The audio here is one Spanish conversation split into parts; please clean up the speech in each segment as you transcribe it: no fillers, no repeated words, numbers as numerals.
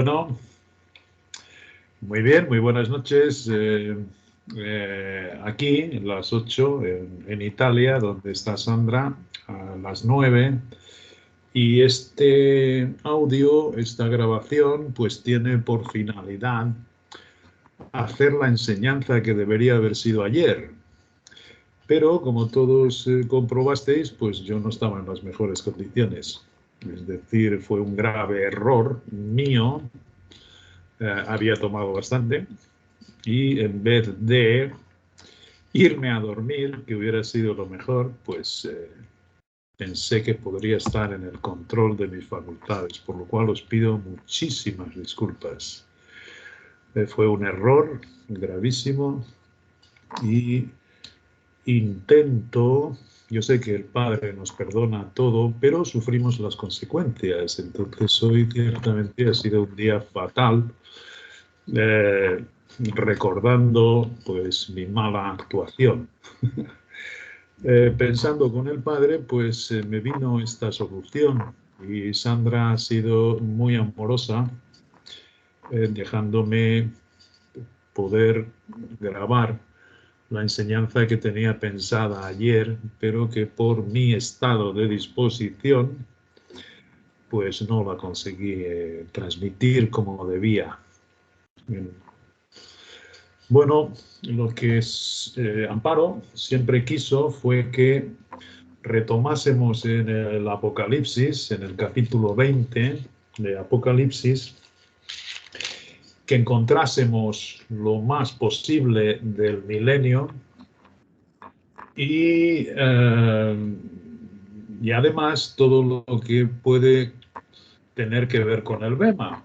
Bueno, muy bien, muy buenas noches. Aquí, en las 8, en Italia, donde está Sandra, a las 9. Y este audio, esta grabación, pues tiene por finalidad hacer la enseñanza que debería haber sido ayer. Pero, como todos comprobasteis, pues yo no estaba en las mejores condiciones. Es decir, fue un grave error mío. Había tomado bastante y en vez de irme a dormir, que hubiera sido lo mejor, pues pensé que podría estar en el control de mis facultades, por lo cual os pido muchísimas disculpas. Fue un error gravísimo y intento, yo sé que el Padre nos perdona todo, pero sufrimos las consecuencias. Entonces hoy ciertamente ha sido un día fatal, recordando pues mi mala actuación. Pensando con el Padre, pues me vino esta solución y Sandra ha sido muy amorosa, dejándome poder grabar la enseñanza que tenía pensada ayer, pero que por mi estado de disposición, pues no la conseguí transmitir como debía. Bueno, lo que Amparo siempre quiso fue que retomásemos en el Apocalipsis, en el capítulo 20 de Apocalipsis, que encontrásemos lo más posible del milenio y además todo lo que puede tener que ver con el Bema.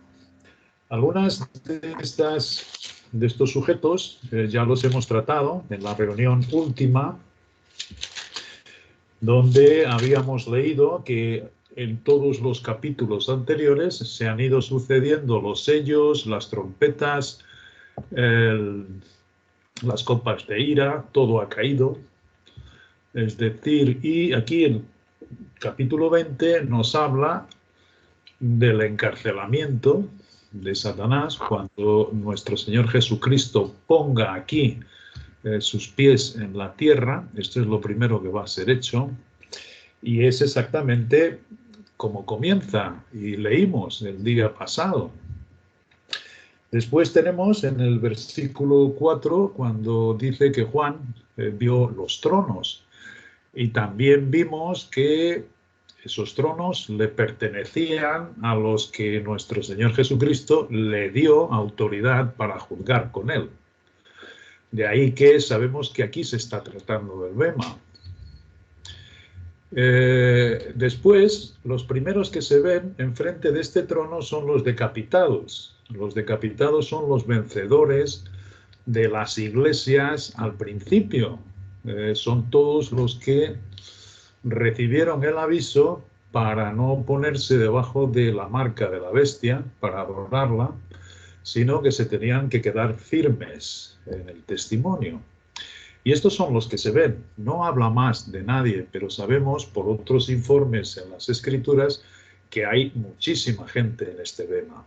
Algunas de estos sujetos ya los hemos tratado en la reunión última, donde habíamos leído que en todos los capítulos anteriores se han ido sucediendo los sellos, las trompetas, las copas de ira, todo ha caído. Es decir, y aquí el capítulo 20 nos habla del encarcelamiento de Satanás cuando nuestro Señor Jesucristo ponga aquí sus pies en la tierra. Esto es lo primero que va a ser hecho. Y es exactamente como comienza y leímos el día pasado. Después tenemos en el versículo 4 cuando dice que Juan vio los tronos. Y también vimos que esos tronos le pertenecían a los que nuestro Señor Jesucristo le dio autoridad para juzgar con él. De ahí que sabemos que aquí se está tratando del Bema. Después, los primeros que se ven enfrente de este trono son los decapitados. Los decapitados son los vencedores de las iglesias al principio. Son todos los que recibieron el aviso para no ponerse debajo de la marca de la bestia, para adorarla, sino que se tenían que quedar firmes en el testimonio. Y estos son los que se ven. No habla más de nadie, pero sabemos por otros informes en las Escrituras que hay muchísima gente en este Bema.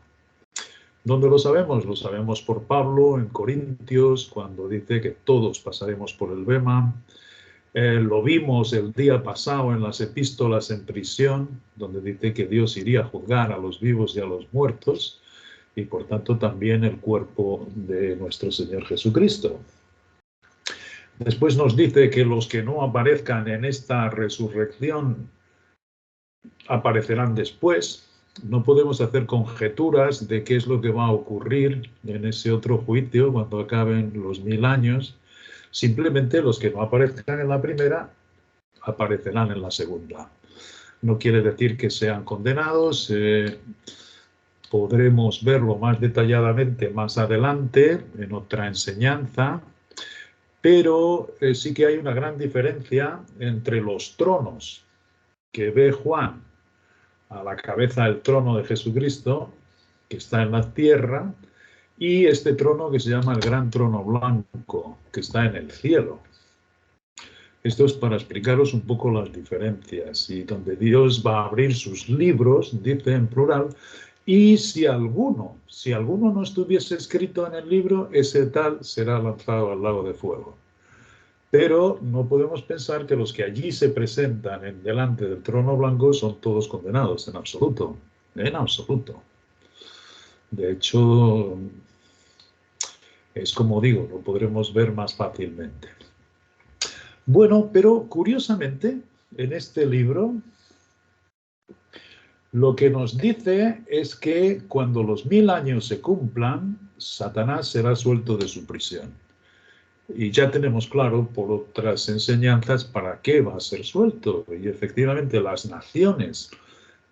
¿Dónde lo sabemos? Lo sabemos por Pablo en Corintios, cuando dice que todos pasaremos por el Bema. Lo vimos el día pasado en las epístolas en prisión, donde dice que Dios iría a juzgar a los vivos y a los muertos, y por tanto también el cuerpo de nuestro Señor Jesucristo. Después nos dice que los que no aparezcan en esta resurrección aparecerán después. No podemos hacer conjeturas de qué es lo que va a ocurrir en ese otro juicio cuando acaben los 1000 años. Simplemente los que no aparezcan en la primera aparecerán en la segunda. No quiere decir que sean condenados. Podremos verlo más detalladamente más adelante en otra enseñanza. Pero sí que hay una gran diferencia entre los tronos que ve Juan a la cabeza del trono de Jesucristo, que está en la tierra, y este trono que se llama el gran trono blanco, que está en el cielo. Esto es para explicaros un poco las diferencias y donde Dios va a abrir sus libros, dice en plural, Y si alguno no estuviese escrito en el libro, ese tal será lanzado al lago de fuego. Pero no podemos pensar que los que allí se presentan en delante del trono blanco son todos condenados, en absoluto, en absoluto. De hecho, es como digo, lo podremos ver más fácilmente. Bueno, pero curiosamente, en este libro, lo que nos dice es que cuando los 1000 años se cumplan, Satanás será suelto de su prisión. Y ya tenemos claro por otras enseñanzas para qué va a ser suelto. Y efectivamente las naciones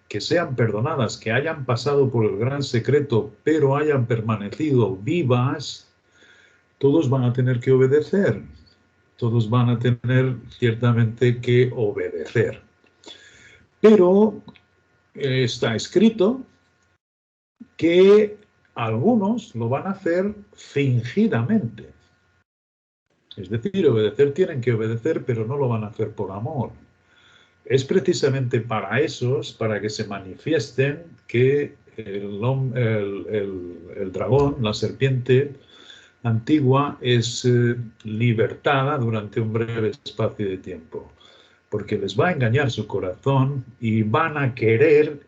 que sean perdonadas, que hayan pasado por el gran secreto, pero hayan permanecido vivas, todos van a tener que obedecer. Todos van a tener ciertamente que obedecer. Pero está escrito que algunos lo van a hacer fingidamente. Es decir, obedecer tienen que obedecer, pero no lo van a hacer por amor. Es precisamente para esos, para que se manifiesten que el dragón, la serpiente antigua, es libertada durante un breve espacio de tiempo. Porque les va a engañar su corazón y van a querer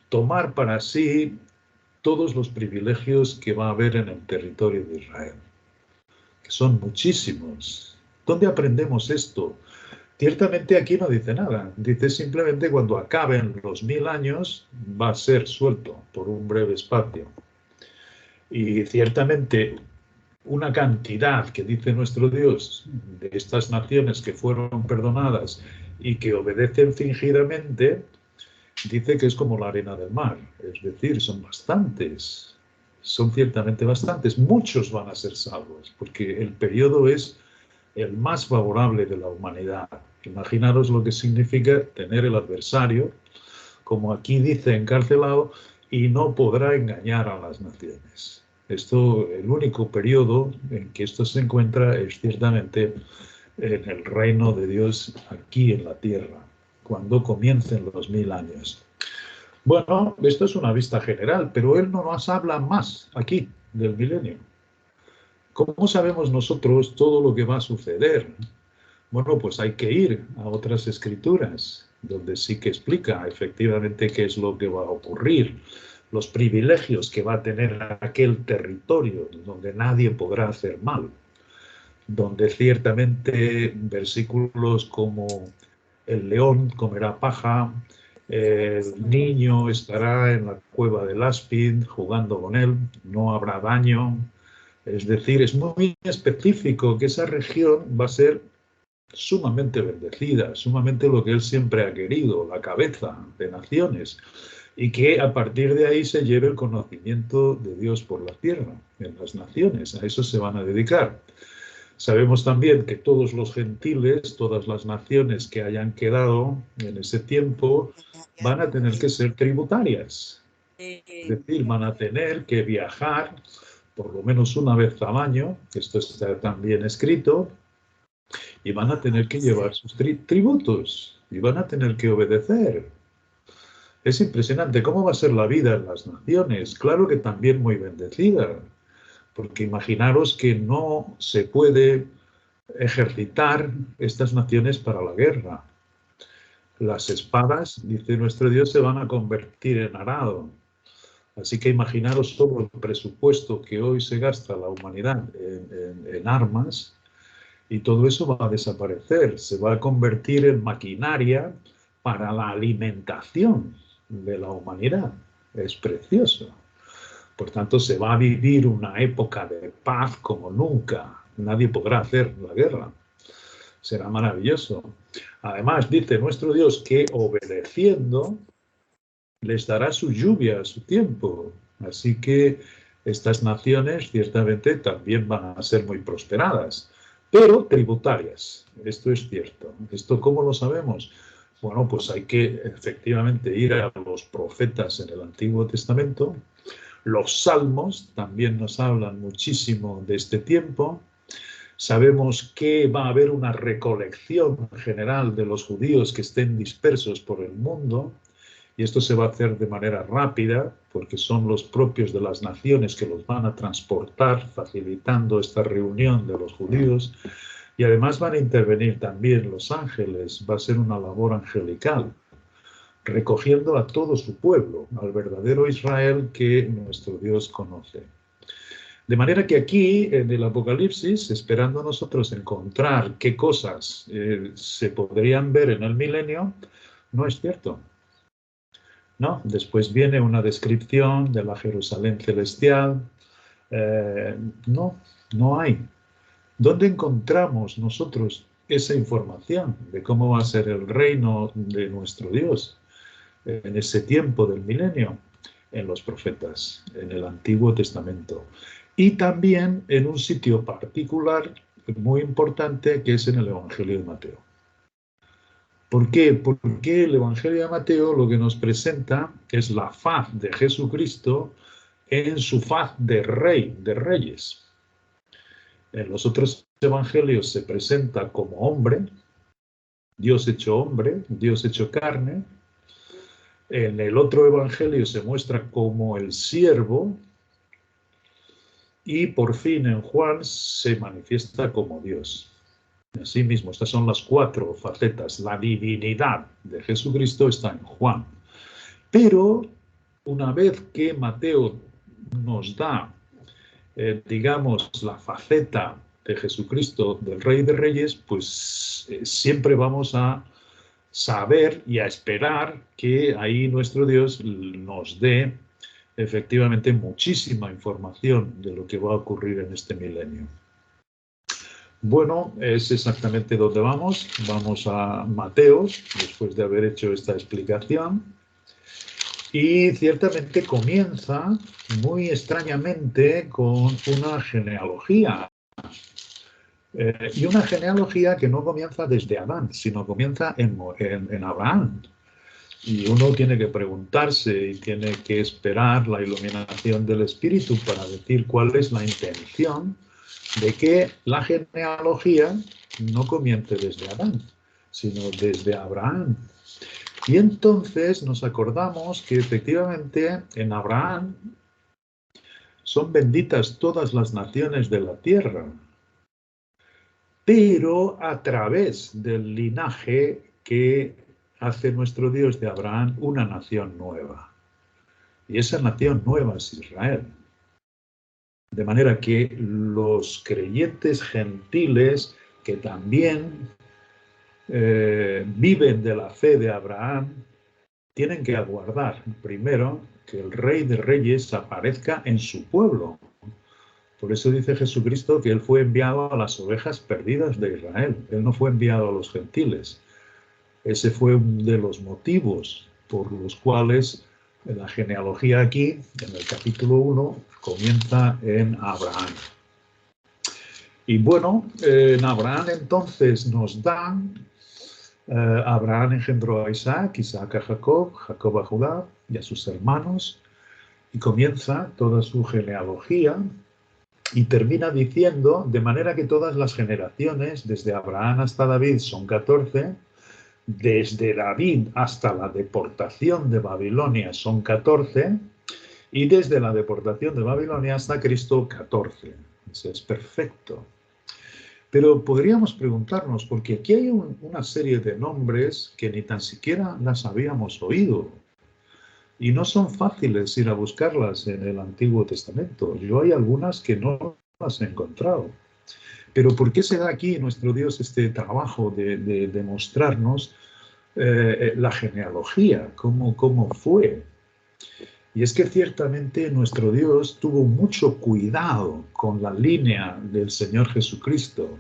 tomar para sí todos los privilegios que va a haber en el territorio de Israel, que son muchísimos. ¿Dónde aprendemos esto? Ciertamente aquí no dice nada, dice simplemente cuando acaben los 1000 años va a ser suelto por un breve espacio. Y ciertamente una cantidad que dice nuestro Dios de estas naciones que fueron perdonadas y que obedecen fingidamente, dice que es como la arena del mar, es decir, son bastantes, son ciertamente bastantes, muchos van a ser salvos, porque el periodo es el más favorable de la humanidad. Imaginaros lo que significa tener el adversario, como aquí dice, encarcelado, y no podrá engañar a las naciones. Esto, el único periodo en que esto se encuentra es ciertamente en el reino de Dios aquí en la tierra, cuando comiencen los 1000 años. Bueno, esto es una vista general, pero él no nos habla más aquí del milenio. ¿Cómo sabemos nosotros todo lo que va a suceder? Bueno, pues hay que ir a otras escrituras, donde sí que explica efectivamente qué es lo que va a ocurrir, los privilegios que va a tener aquel territorio, donde nadie podrá hacer mal, donde ciertamente versículos como el león comerá paja, el niño estará en la cueva del áspid jugando con él, no habrá daño. Es decir, es muy específico que esa región va a ser sumamente bendecida, sumamente lo que él siempre ha querido, la cabeza de naciones, y que a partir de ahí se lleve el conocimiento de Dios por la tierra, en las naciones, a eso se van a dedicar. Sabemos también que todos los gentiles, todas las naciones que hayan quedado en ese tiempo, van a tener que ser tributarias. Es decir, van a tener que viajar por lo menos una vez al año, esto está también escrito, y van a tener que llevar sus tributos y van a tener que obedecer. Es impresionante cómo va a ser la vida en las naciones. Claro que también muy bendecida, porque imaginaros que no se puede ejercitar estas naciones para la guerra. Las espadas, dice nuestro Dios, se van a convertir en arado. Así que imaginaros todo el presupuesto que hoy se gasta la humanidad en armas, y todo eso va a desaparecer, se va a convertir en maquinaria para la alimentación de la humanidad. Es precioso. Por tanto, se va a vivir una época de paz como nunca. Nadie podrá hacer la guerra. Será maravilloso. Además, dice nuestro Dios que obedeciendo les dará su lluvia a su tiempo. Así que estas naciones ciertamente también van a ser muy prosperadas, pero tributarias. Esto es cierto. ¿Esto cómo lo sabemos? Bueno, pues hay que efectivamente ir a los profetas en el Antiguo Testamento. Los salmos también nos hablan muchísimo de este tiempo. Sabemos que va a haber una recolección general de los judíos que estén dispersos por el mundo, y esto se va a hacer de manera rápida, porque son los propios de las naciones que los van a transportar, facilitando esta reunión de los judíos, y además van a intervenir también los ángeles, va a ser una labor angelical, recogiendo a todo su pueblo, al verdadero Israel que nuestro Dios conoce. De manera que aquí, en el Apocalipsis, esperando nosotros encontrar qué cosas se podrían ver en el milenio, no es cierto. No, después viene una descripción de la Jerusalén celestial. No hay. ¿Dónde encontramos nosotros esa información de cómo va a ser el reino de nuestro Dios en ese tiempo del milenio? En los profetas, en el Antiguo Testamento. Y también en un sitio particular muy importante que es en el Evangelio de Mateo. ¿Por qué? Porque el Evangelio de Mateo lo que nos presenta es la faz de Jesucristo en su faz de rey, de reyes. En los otros evangelios se presenta como hombre, Dios hecho carne. En el otro evangelio se muestra como el siervo, y por fin en Juan se manifiesta como Dios. Asimismo, estas son las 4 facetas. La divinidad de Jesucristo está en Juan. Pero una vez que Mateo nos da, digamos, la faceta de Jesucristo, del Rey de Reyes, pues siempre vamos a saber y a esperar que ahí nuestro Dios nos dé efectivamente muchísima información de lo que va a ocurrir en este milenio. Bueno, es exactamente donde vamos. Vamos a Mateo, después de haber hecho esta explicación. Y ciertamente comienza muy extrañamente con una genealogía. Y una genealogía que no comienza desde Adán, sino comienza en Abraham. Y uno tiene que preguntarse y tiene que esperar la iluminación del Espíritu para decir cuál es la intención de que la genealogía no comience desde Adán, sino desde Abraham. Y entonces nos acordamos que efectivamente en Abraham son benditas todas las naciones de la tierra, pero a través del linaje que hace nuestro Dios de Abraham una nación nueva. Y esa nación nueva es Israel. De manera que los creyentes gentiles que también viven de la fe de Abraham tienen que aguardar primero que el Rey de Reyes aparezca en su pueblo. Por eso dice Jesucristo que Él fue enviado a las ovejas perdidas de Israel. Él no fue enviado a los gentiles. Ese fue uno de los motivos por los cuales la genealogía aquí, en el capítulo 1, comienza en Abraham. Y bueno, en Abraham entonces nos dan, Abraham engendró a Isaac, Isaac a Jacob, Jacob a Judá y a sus hermanos, y comienza toda su genealogía y termina diciendo, de manera que todas las generaciones, desde Abraham hasta David, son 14, desde David hasta la deportación de Babilonia son 14, y desde la deportación de Babilonia hasta Cristo 14. Eso es perfecto. Pero podríamos preguntarnos, porque aquí hay una serie de nombres que ni tan siquiera las habíamos oído, y no son fáciles ir a buscarlas en el Antiguo Testamento. Yo hay algunas que no las he encontrado. Pero ¿por qué se da aquí nuestro Dios este trabajo de mostrarnos la genealogía? ¿Cómo fue? Y es que ciertamente nuestro Dios tuvo mucho cuidado con la línea del Señor Jesucristo.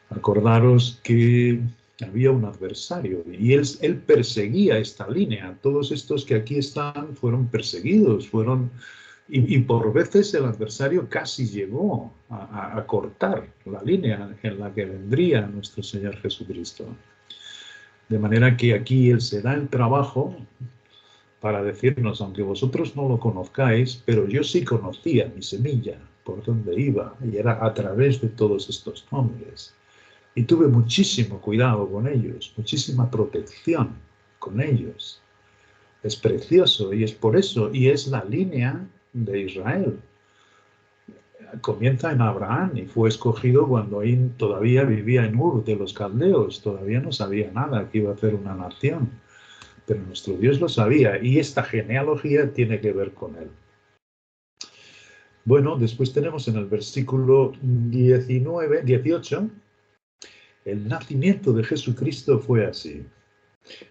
Acordaros que había un adversario y él perseguía esta línea. Todos estos que aquí están fueron perseguidos, y por veces el adversario casi llegó a cortar la línea en la que vendría nuestro Señor Jesucristo. De manera que aquí Él se da el trabajo para decirnos, aunque vosotros no lo conozcáis, pero yo sí conocía mi semilla, por dónde iba, y era a través de todos estos nombres. Y tuve muchísimo cuidado con ellos, muchísima protección con ellos. Es precioso y es por eso, y es la línea de Israel. Comienza en Abraham y fue escogido cuando ahí todavía vivía en Ur de los Caldeos, todavía no sabía nada que iba a hacer una nación, pero nuestro Dios lo sabía y esta genealogía tiene que ver con él. Bueno, después tenemos en el versículo 18, el nacimiento de Jesucristo fue así.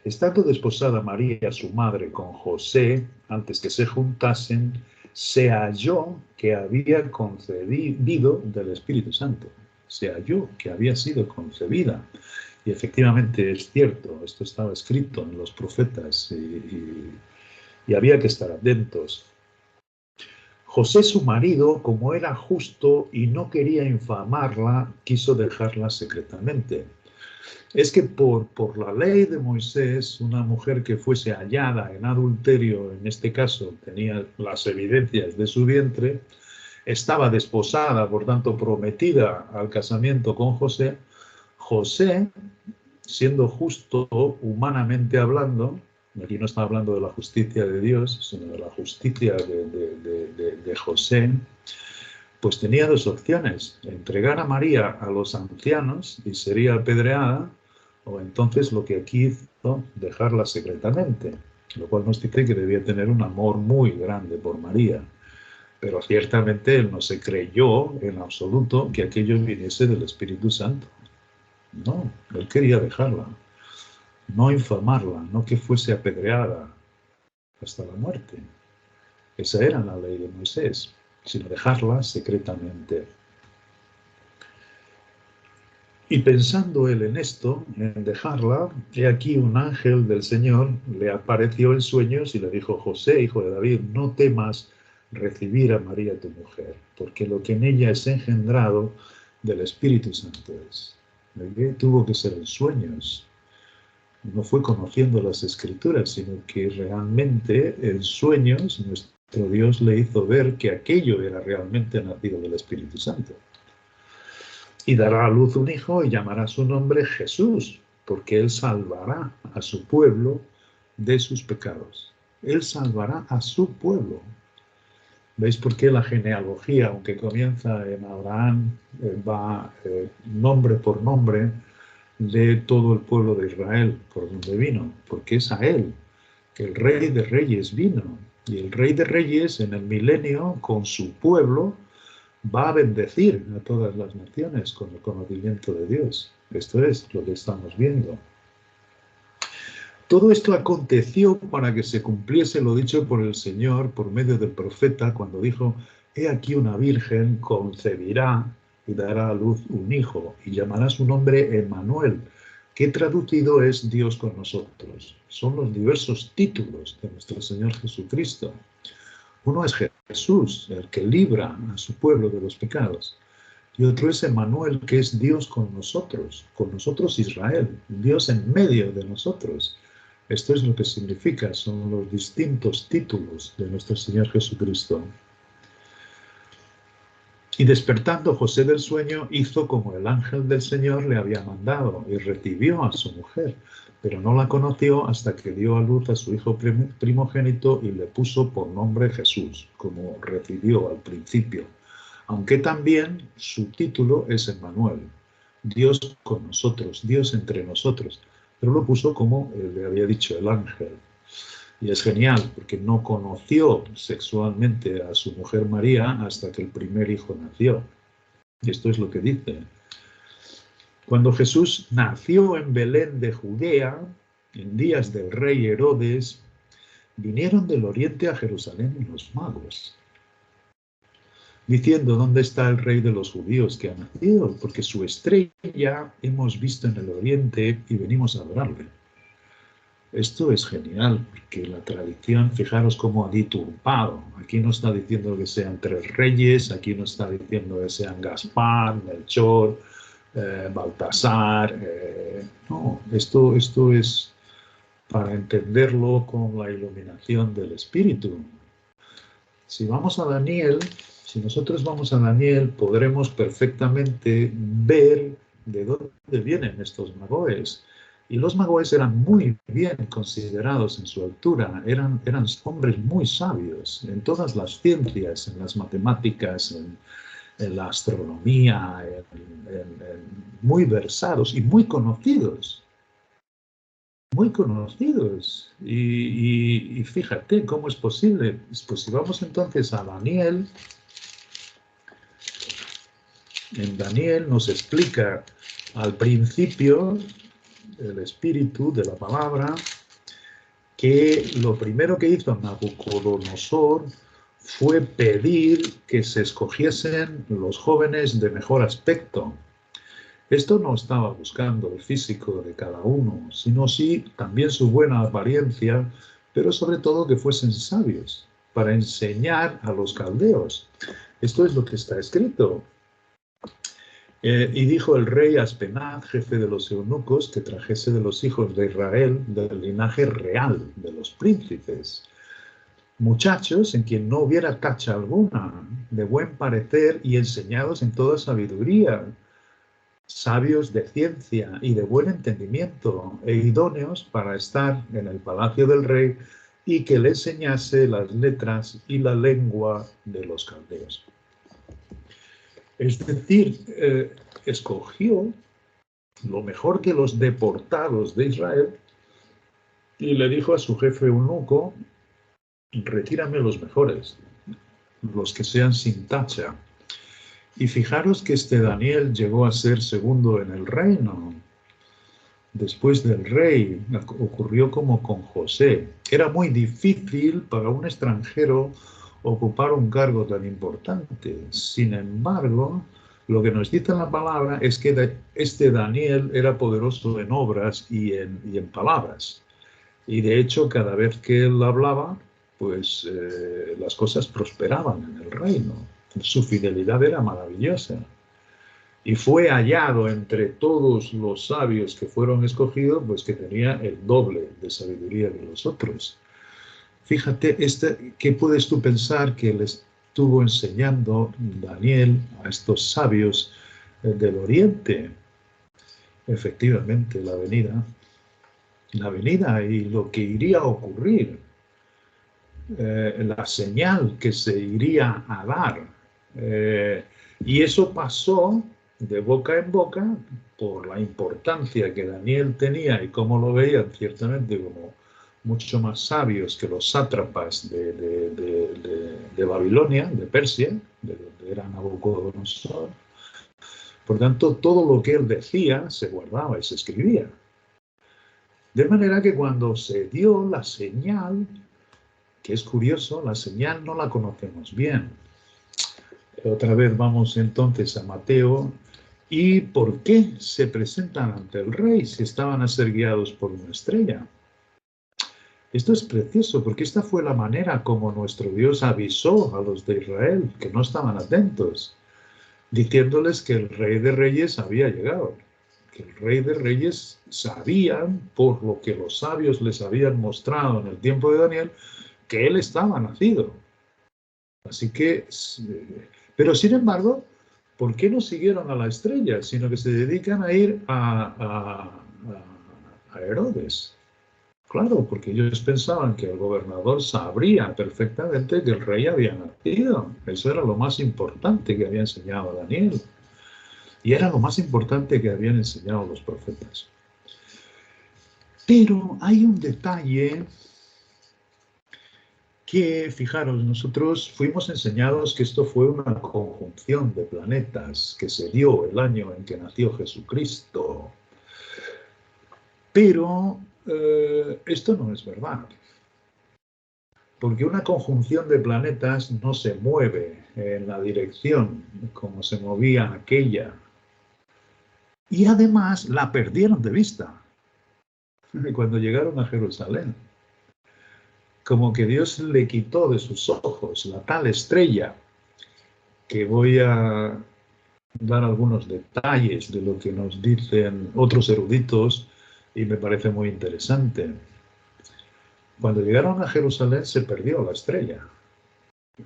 Estando desposada María, su madre, con José, antes que se juntasen, se halló que había concebido del Espíritu Santo. Se halló que había sido concebida. Y efectivamente es cierto, esto estaba escrito en los profetas y había que estar atentos. José, su marido, como era justo y no quería infamarla, quiso dejarla secretamente. Es que por la ley de Moisés, una mujer que fuese hallada en adulterio, en este caso tenía las evidencias de su vientre, estaba desposada, por tanto prometida al casamiento con José. José, siendo justo humanamente hablando, aquí no está hablando de la justicia de Dios, sino de la justicia de José, pues tenía dos opciones: entregar a María a los ancianos y sería apedreada, o entonces lo que aquí hizo, dejarla secretamente, lo cual nos dice que debía tener un amor muy grande por María. Pero ciertamente él no se creyó en absoluto que aquello viniese del Espíritu Santo. No, él quería dejarla, no infamarla, no que fuese apedreada hasta la muerte. Esa era la ley de Moisés, sino dejarla secretamente. Y pensando él en esto, en dejarla, he aquí un ángel del Señor le apareció en sueños y le dijo: José, hijo de David, no temas recibir a María tu mujer, porque lo que en ella es engendrado del Espíritu Santo es. Tuvo que ser en sueños. No fue conociendo las Escrituras, sino que realmente en sueños nuestro Dios le hizo ver que aquello era realmente nacido del Espíritu Santo. Y dará a luz un hijo y llamará su nombre Jesús, porque él salvará a su pueblo de sus pecados. Él salvará a su pueblo. ¿Veis por qué la genealogía, aunque comienza en Abraham, va nombre por nombre de todo el pueblo de Israel, por donde vino? Porque es a él que el Rey de Reyes vino. Y el Rey de Reyes en el milenio, con su pueblo, va a bendecir a todas las naciones con el conocimiento de Dios. Esto es lo que estamos viendo. Todo esto aconteció para que se cumpliese lo dicho por el Señor por medio del profeta cuando dijo: he aquí una virgen concebirá y dará a luz un hijo y llamará su nombre Emmanuel, que traducido es Dios con nosotros. Son los diversos títulos de nuestro Señor Jesucristo. Uno es Jesús, el que libra a su pueblo de los pecados. Y otro es Emmanuel, que es Dios con nosotros Israel, Dios en medio de nosotros. Esto es lo que significa, son los distintos títulos de nuestro Señor Jesucristo. Y despertando José del sueño, hizo como el ángel del Señor le había mandado y recibió a su mujer, pero no la conoció hasta que dio a luz a su hijo primogénito y le puso por nombre Jesús, como recibió al principio, aunque también su título es Emmanuel, Dios con nosotros, Dios entre nosotros, pero lo puso como le había dicho el ángel. Y es genial, porque no conoció sexualmente a su mujer María hasta que el primer hijo nació. Y esto es lo que dice. Cuando Jesús nació en Belén de Judea, en días del rey Herodes, vinieron del oriente a Jerusalén los magos, diciendo: ¿dónde está el rey de los judíos que ha nacido? Porque su estrella hemos visto en el oriente y venimos a adorarle. Esto es genial, porque la tradición, fijaros cómo ha diturpado. Aquí no está diciendo que sean tres reyes, aquí no está diciendo que sean Gaspar, Melchor, Baltasar. No, esto es para entenderlo con la iluminación del Espíritu. Si nosotros vamos a Daniel, podremos perfectamente ver de dónde vienen estos magos. Y los magoes eran muy bien considerados en su altura, eran hombres muy sabios en todas las ciencias, en las matemáticas, en la astronomía, muy versados y muy conocidos. Muy conocidos. Y fíjate cómo es posible. Pues si vamos entonces a Daniel, en Daniel nos explica al principio el espíritu de la palabra que lo primero que hizo Nabucodonosor fue pedir que se escogiesen los jóvenes de mejor aspecto. Esto no estaba buscando el físico de cada uno, sino sí también su buena apariencia, pero sobre todo que fuesen sabios, para enseñar a los caldeos. Esto es lo que está escrito. Y dijo el rey Aspenaz, jefe de los eunucos, que trajese de los hijos de Israel, del linaje real, de los príncipes, muchachos en quien no hubiera tacha alguna, de buen parecer y enseñados en toda sabiduría, sabios de ciencia y de buen entendimiento, e idóneos para estar en el palacio del rey, y que le enseñase las letras y la lengua de los caldeos. Es decir, escogió lo mejor de los deportados de Israel y le dijo a su jefe eunuco: retírame los mejores, los que sean sin tacha. Y fijaros que este Daniel llegó a ser segundo en el reino. Después del rey, ocurrió como con José. Era muy difícil para un extranjero ocupar un cargo tan importante. Sin embargo, lo que nos dice la palabra es que este Daniel era poderoso en obras y en palabras. Y de hecho, cada vez que él hablaba, pues las cosas prosperaban en el reino. Su fidelidad era maravillosa. Y fue hallado entre todos los sabios que fueron escogidos, pues que tenía el doble de sabiduría que los otros. Fíjate, ¿qué puedes tú pensar que les estuvo enseñando Daniel a estos sabios del Oriente? Efectivamente, la venida y lo que iría a ocurrir, la señal que se iría a dar. Y eso pasó de boca en boca por la importancia que Daniel tenía y cómo lo veían ciertamente como mucho más sabios que los sátrapas de Babilonia, de Persia, de donde era Nabucodonosor. Por tanto, todo lo que él decía se guardaba y se escribía. De manera que cuando se dio la señal, que es curioso, la señal no la conocemos bien. Otra vez vamos entonces a Mateo. ¿Y por qué se presentan ante el rey si estaban a ser guiados por una estrella? Esto es precioso porque esta fue la manera como nuestro Dios avisó a los de Israel que no estaban atentos, diciéndoles que el Rey de Reyes había llegado, que el Rey de Reyes sabían, por lo que los sabios les habían mostrado en el tiempo de Daniel, que él estaba nacido. Así que, pero sin embargo, ¿por qué no siguieron a la estrella, sino que se dedican a ir a Herodes? Claro, porque ellos pensaban que el gobernador sabría perfectamente que el rey había nacido. Eso era lo más importante que había enseñado Daniel. Y era lo más importante que habían enseñado los profetas. Pero hay un detalle que, fijaros, nosotros fuimos enseñados que esto fue una conjunción de planetas que se dio el año en que nació Jesucristo. Pero esto no es verdad. Porque una conjunción de planetas no se mueve en la dirección como se movía aquella. Y además la perdieron de vista cuando llegaron a Jerusalén. Como que Dios le quitó de sus ojos la tal estrella, que voy a dar algunos detalles de lo que nos dicen otros eruditos y me parece muy interesante. Cuando llegaron a Jerusalén se perdió la estrella.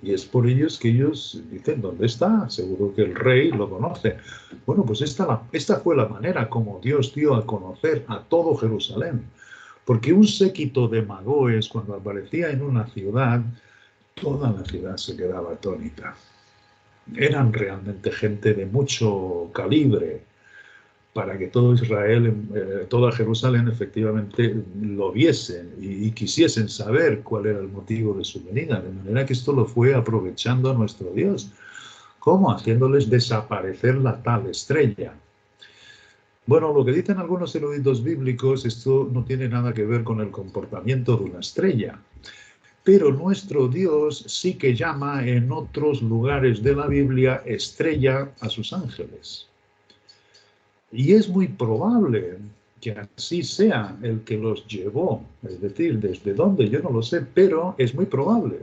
Y es por ellos que ellos dicen, ¿dónde está? Seguro que el rey lo conoce. Bueno, pues esta fue la manera como Dios dio a conocer a todo Jerusalén. Porque un séquito de magoes, cuando aparecía en una ciudad, toda la ciudad se quedaba atónita. Eran realmente gente de mucho calibre para que todo Israel, toda Jerusalén efectivamente lo viesen y quisiesen saber cuál era el motivo de su venida. De manera que esto lo fue aprovechando a nuestro Dios. ¿Cómo? Haciéndoles desaparecer la tal estrella. Bueno, lo que dicen algunos eruditos bíblicos, esto no tiene nada que ver con el comportamiento de una estrella. Pero nuestro Dios sí que llama en otros lugares de la Biblia estrella a sus ángeles. Y es muy probable que así sea el que los llevó. Es decir, desde dónde yo no lo sé, pero es muy probable.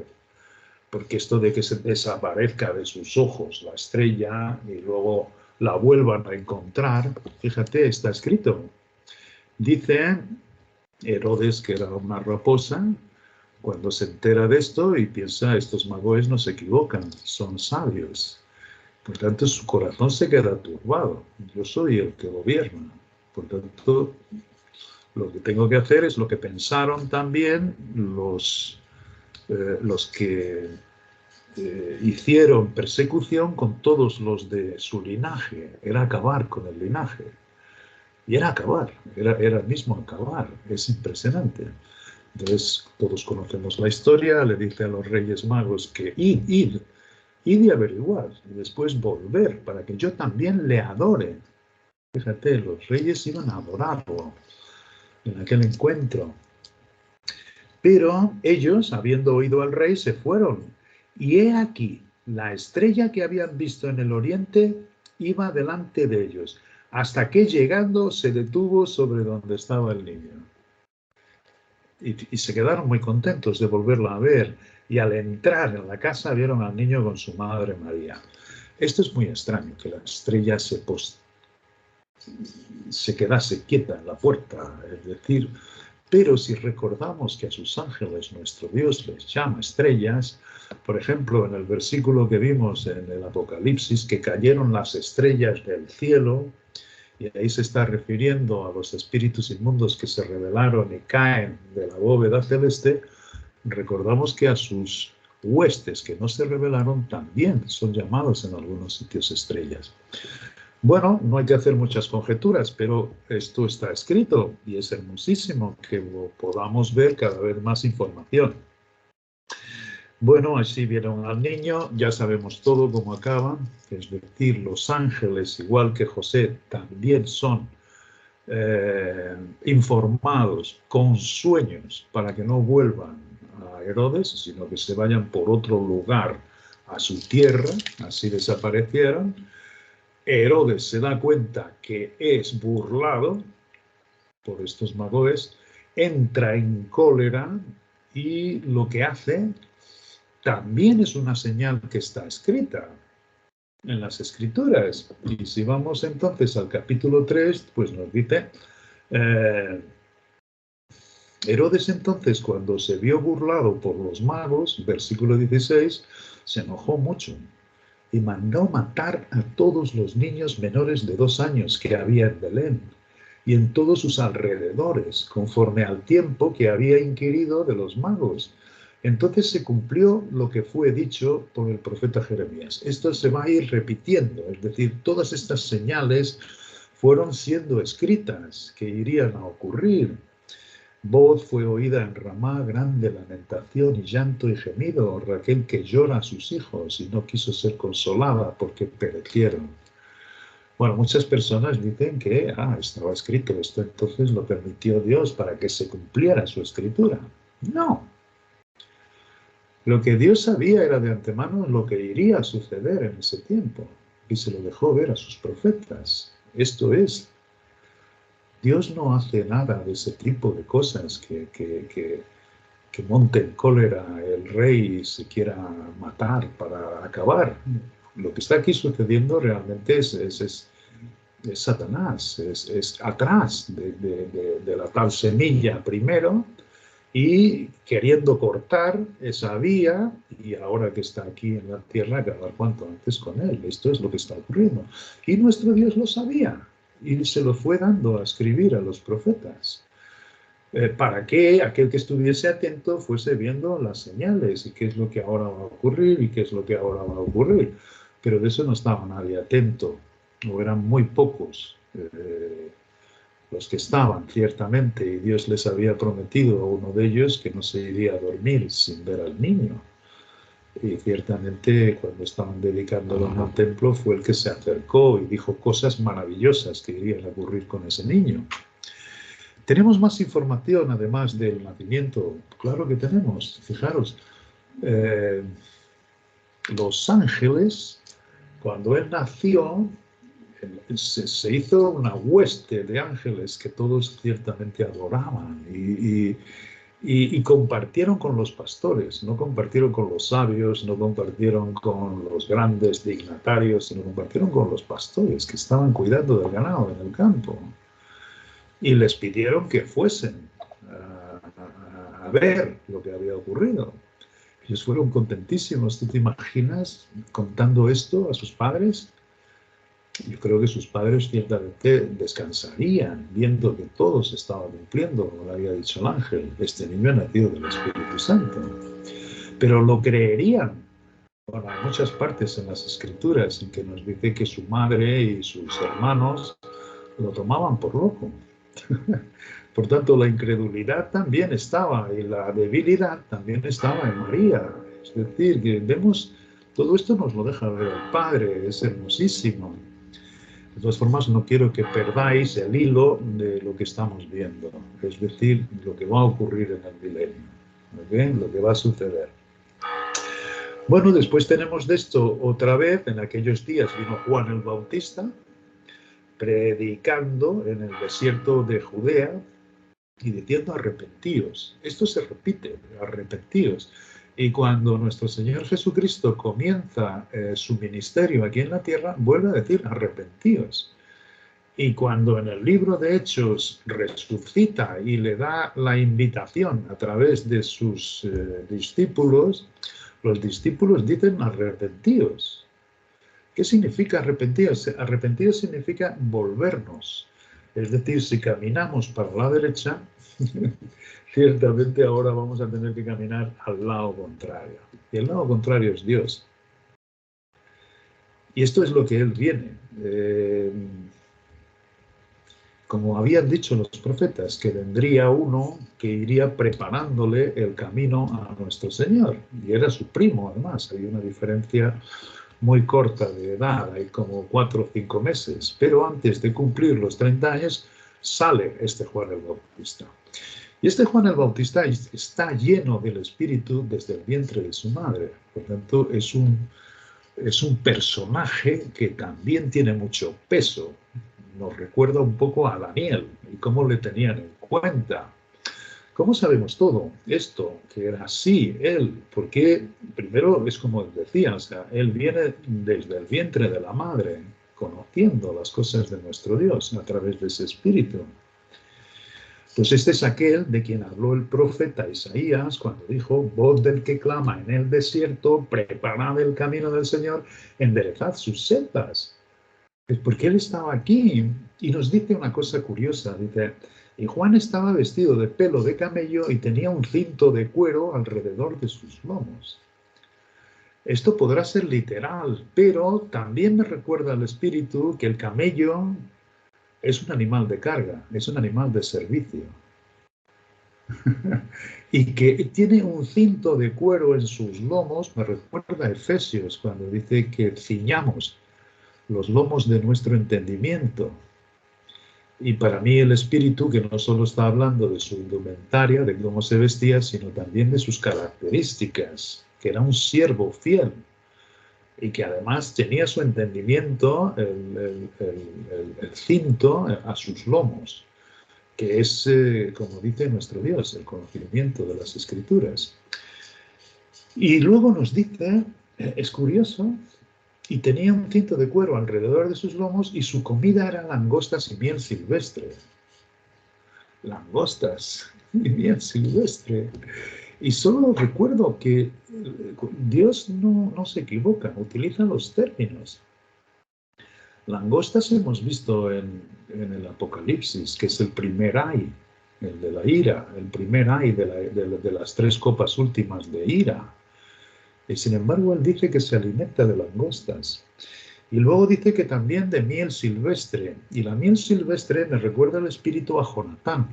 Porque esto de que se desaparezca de sus ojos la estrella y luego la vuelvan a encontrar, fíjate, está escrito. Dice Herodes que era una raposa, cuando se entera de esto y piensa, estos magoes no se equivocan, son sabios. Por tanto, su corazón se queda turbado. Yo soy el que gobierna. Por tanto, lo que tengo que hacer es lo que pensaron también los que hicieron persecución con todos los de su linaje. Era acabar con el linaje. Y era acabar, era mismo acabar. Es impresionante. Entonces, todos conocemos la historia, le dice a los reyes magos que id y averiguar, y después volver, para que yo también le adore. Fíjate, los reyes iban a adorarlo en aquel encuentro. Pero ellos, habiendo oído al rey, se fueron. Y he aquí, la estrella que habían visto en el oriente iba delante de ellos, hasta que llegando se detuvo sobre donde estaba el niño. Y se quedaron muy contentos de volverla a ver. Y al entrar en la casa vieron al niño con su madre María. Esto es muy extraño, que la estrella se quedase quieta en la puerta, es decir, pero si recordamos que a sus ángeles nuestro Dios les llama estrellas, por ejemplo, en el versículo que vimos en el Apocalipsis, que cayeron las estrellas del cielo, y ahí se está refiriendo a los espíritus inmundos que se rebelaron y caen de la bóveda celeste, recordamos que a sus huestes que no se rebelaron también son llamados en algunos sitios estrellas. Bueno, no hay que hacer muchas conjeturas, pero esto está escrito y es hermosísimo que podamos ver cada vez más información. Bueno, así vieron al niño, ya sabemos todo cómo acaba, es decir, los ángeles, igual que José, también son informados con sueños para que no vuelvan a Herodes, sino que se vayan por otro lugar a su tierra, así desaparecieron. Herodes se da cuenta que es burlado por estos magoes, entra en cólera y lo que hace también es una señal que está escrita en las Escrituras. Y si vamos entonces al capítulo 3, pues nos dice, Herodes entonces, cuando se vio burlado por los magos, versículo 16, se enojó mucho y mandó matar a todos los niños menores de 2 años que había en Belén y en todos sus alrededores, conforme al tiempo que había inquirido de los magos. Entonces se cumplió lo que fue dicho por el profeta Jeremías. Esto se va a ir repitiendo, es decir, todas estas señales fueron siendo escritas que irían a ocurrir. Voz fue oída en Ramá, grande lamentación y llanto y gemido, Raquel que llora a sus hijos y no quiso ser consolada porque perecieron. Bueno, muchas personas dicen que estaba escrito esto, entonces lo permitió Dios para que se cumpliera su escritura. No. Lo que Dios sabía era de antemano lo que iría a suceder en ese tiempo y se lo dejó ver a sus profetas. Esto es, Dios no hace nada de ese tipo de cosas que monte en cólera el rey y se quiera matar para acabar. Lo que está aquí sucediendo realmente es Satanás, es atrás de la tal semilla primero, y queriendo cortar esa vía, y ahora que está aquí en la tierra, acabar cuanto antes con él. Esto es lo que está ocurriendo. Y nuestro Dios lo sabía, y se lo fue dando a escribir a los profetas, para que aquel que estuviese atento fuese viendo las señales, y qué es lo que ahora va a ocurrir, y qué es lo que ahora va a ocurrir. Pero de eso no estaba nadie atento, o eran muy pocos los que estaban, ciertamente, y Dios les había prometido a uno de ellos que no se iría a dormir sin ver al niño. Y ciertamente cuando estaban dedicándolo en el templo fue el que se acercó y dijo cosas maravillosas que irían a ocurrir con ese niño. ¿Tenemos más información además del nacimiento? Claro que tenemos. Fijaros, los ángeles, cuando él nació, se hizo una hueste de ángeles que todos ciertamente adoraban y compartieron con los pastores, no compartieron con los sabios, no compartieron con los grandes dignatarios, sino compartieron con los pastores que estaban cuidando del ganado en el campo. Y les pidieron que fuesen a ver lo que había ocurrido. Ellos fueron contentísimos. ¿Tú te imaginas contando esto a sus padres? Yo creo que sus padres ciertamente descansarían viendo que todo se estaba cumpliendo, como le había dicho el ángel. Este niño ha nacido del Espíritu Santo. Pero lo creerían. Bueno, hay muchas partes en las Escrituras en que nos dice que su madre y sus hermanos lo tomaban por loco. Por tanto, la incredulidad también estaba y la debilidad también estaba en María. Es decir, que vemos, todo esto nos lo deja ver el Padre, es hermosísimo. De todas formas, no quiero que perdáis el hilo de lo que estamos viendo, es decir, lo que va a ocurrir en el milenio, ¿okay? Lo que va a suceder. Bueno, después tenemos de esto otra vez, en aquellos días vino Juan el Bautista, predicando en el desierto de Judea y diciendo arrepentíos. Esto se repite, arrepentíos. Y cuando nuestro Señor Jesucristo comienza su ministerio aquí en la tierra, vuelve a decir arrepentíos. Y cuando en el libro de Hechos resucita y le da la invitación a través de sus discípulos, los discípulos dicen arrepentíos. ¿Qué significa arrepentíos? Arrepentíos significa volvernos. Es decir, si caminamos para la derecha, ciertamente ahora vamos a tener que caminar al lado contrario. Y el lado contrario es Dios. Y esto es lo que Él viene. Como habían dicho los profetas, que vendría uno que iría preparándole el camino a nuestro Señor. Y era su primo, además. Hay una diferencia muy corta de edad, hay como 4 o 5 meses. Pero antes de cumplir los 30 años, sale este Juan el Bautista. Y este Juan el Bautista está lleno del Espíritu desde el vientre de su madre. Por tanto, es un personaje que también tiene mucho peso. Nos recuerda un poco a Daniel y cómo le tenían en cuenta. ¿Cómo sabemos todo esto? Que era así él, porque primero es como decía, o sea, él viene desde el vientre de la madre, conociendo las cosas de nuestro Dios a través de ese espíritu. Pues este es aquel de quien habló el profeta Isaías cuando dijo: voz del que clama en el desierto, preparad el camino del Señor, enderezad sus sendas. Es porque él estaba aquí y nos dice una cosa curiosa, dice: y Juan estaba vestido de pelo de camello y tenía un cinto de cuero alrededor de sus lomos. Esto podrá ser literal, pero también me recuerda al espíritu que el camello es un animal de carga, es un animal de servicio. Y que tiene un cinto de cuero en sus lomos, me recuerda a Efesios, cuando dice que ciñamos los lomos de nuestro entendimiento. Y para mí el espíritu, que no solo está hablando de su indumentaria, de cómo se vestía, sino también de sus características, que era un siervo fiel y que además tenía su entendimiento, el cinto a sus lomos, que es, como dice nuestro Dios, el conocimiento de las Escrituras. Y luego nos dice, es curioso, y tenía un cinto de cuero alrededor de sus lomos y su comida era langostas y miel silvestre. langostas y miel silvestre. Y solo recuerdo que Dios no se equivoca, utiliza los términos. Langostas hemos visto en el Apocalipsis, que es el primer ay, el de la ira, el primer ay de las 3 copas últimas de ira. Y sin embargo, él dice que se alimenta de langostas. Y luego dice que también de miel silvestre. Y la miel silvestre me recuerda el espíritu a Jonatán,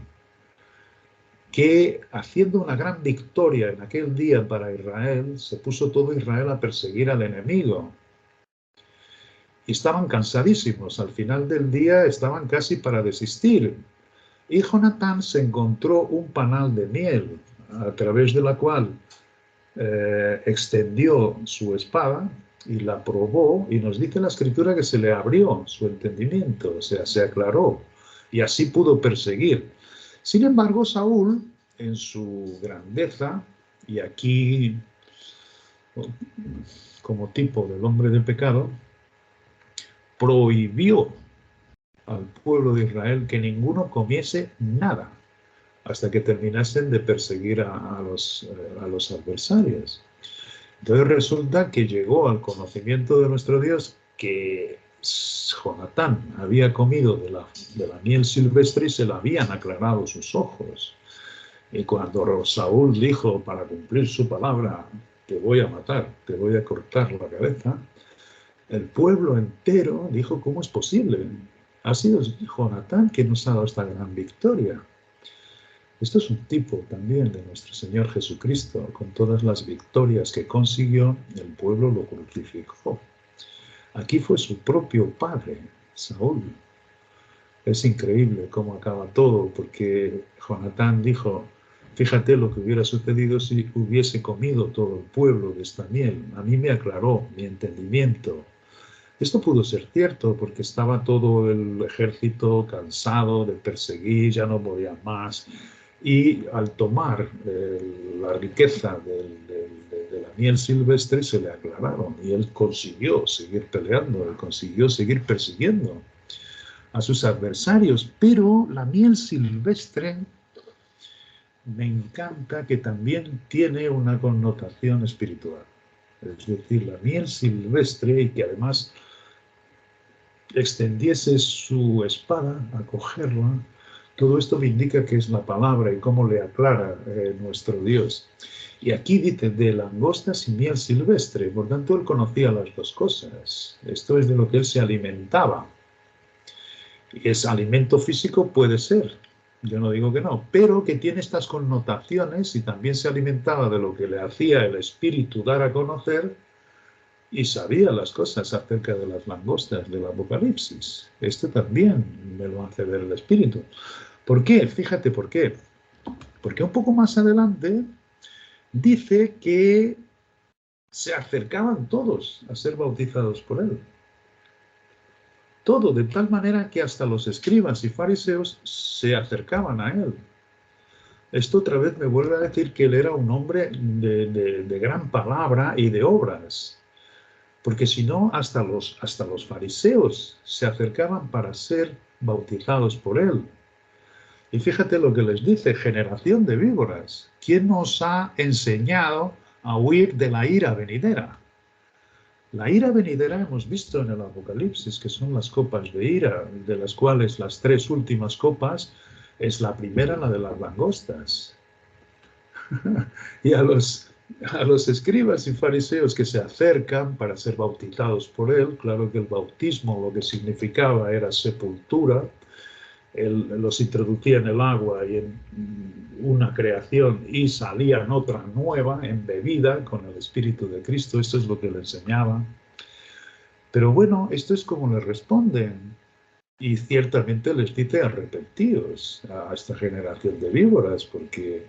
que haciendo una gran victoria en aquel día para Israel, se puso todo Israel a perseguir al enemigo. Y estaban cansadísimos, al final del día estaban casi para desistir. Y Jonatán se encontró un panal de miel, a través de la cual extendió su espada y la probó, y nos dice la Escritura que se le abrió su entendimiento, o sea, se aclaró, y así pudo perseguir. Sin embargo, Saúl, en su grandeza, y aquí como tipo del hombre de pecado, prohibió al pueblo de Israel que ninguno comiese nada hasta que terminasen de perseguir a los adversarios. Entonces resulta que llegó al conocimiento de nuestro Dios que Jonatán había comido de la miel silvestre y se le habían aclarado sus ojos. Y cuando Saúl dijo, para cumplir su palabra, te voy a matar, te voy a cortar la cabeza, el pueblo entero dijo, ¿cómo es posible? Ha sido Jonatán quien nos ha dado esta gran victoria. Esto es un tipo también de nuestro Señor Jesucristo. Con todas las victorias que consiguió, el pueblo lo crucificó. Aquí fue su propio padre, Saúl. Es increíble cómo acaba todo, porque Jonatán dijo, fíjate lo que hubiera sucedido si hubiese comido todo el pueblo de esta miel. A mí me aclaró mi entendimiento. Esto pudo ser cierto porque estaba todo el ejército cansado de perseguir, ya no podía más. Y al tomar la riqueza de la miel silvestre se le aclararon y él consiguió seguir peleando, él consiguió seguir persiguiendo a sus adversarios. Pero la miel silvestre me encanta que también tiene una connotación espiritual. Es decir, la miel silvestre, y que además extendiese su espada a cogerla, todo esto me indica que es la palabra y cómo le aclara nuestro Dios. Y aquí dice de langostas y miel silvestre, por tanto él conocía las dos cosas. Esto es de lo que él se alimentaba. Y es alimento físico, puede ser, yo no digo que no, pero que tiene estas connotaciones y también se alimentaba de lo que le hacía el Espíritu dar a conocer y sabía las cosas acerca de las langostas del Apocalipsis. Esto también me lo hace ver el Espíritu. ¿Por qué? Fíjate por qué. Porque un poco más adelante dice que se acercaban todos a ser bautizados por él. Todo, de tal manera que hasta los escribas y fariseos se acercaban a él. Esto otra vez me vuelve a decir que él era un hombre de gran palabra y de obras. Porque si no, hasta los fariseos se acercaban para ser bautizados por él. Y fíjate lo que les dice, generación de víboras, ¿quién nos ha enseñado a huir de la ira venidera? La ira venidera hemos visto en el Apocalipsis, que son las copas de ira, de las cuales las 3 últimas copas es la primera, la de las langostas. Y a los escribas y fariseos que se acercan para ser bautizados por él, claro que el bautismo lo que significaba era sepultura. Él los introducía en el agua y en una creación y salían otra nueva, embebida con el Espíritu de Cristo. Esto es lo que le enseñaba. Pero bueno, esto es como le responden. Y ciertamente les dice arrepentíos a esta generación de víboras, porque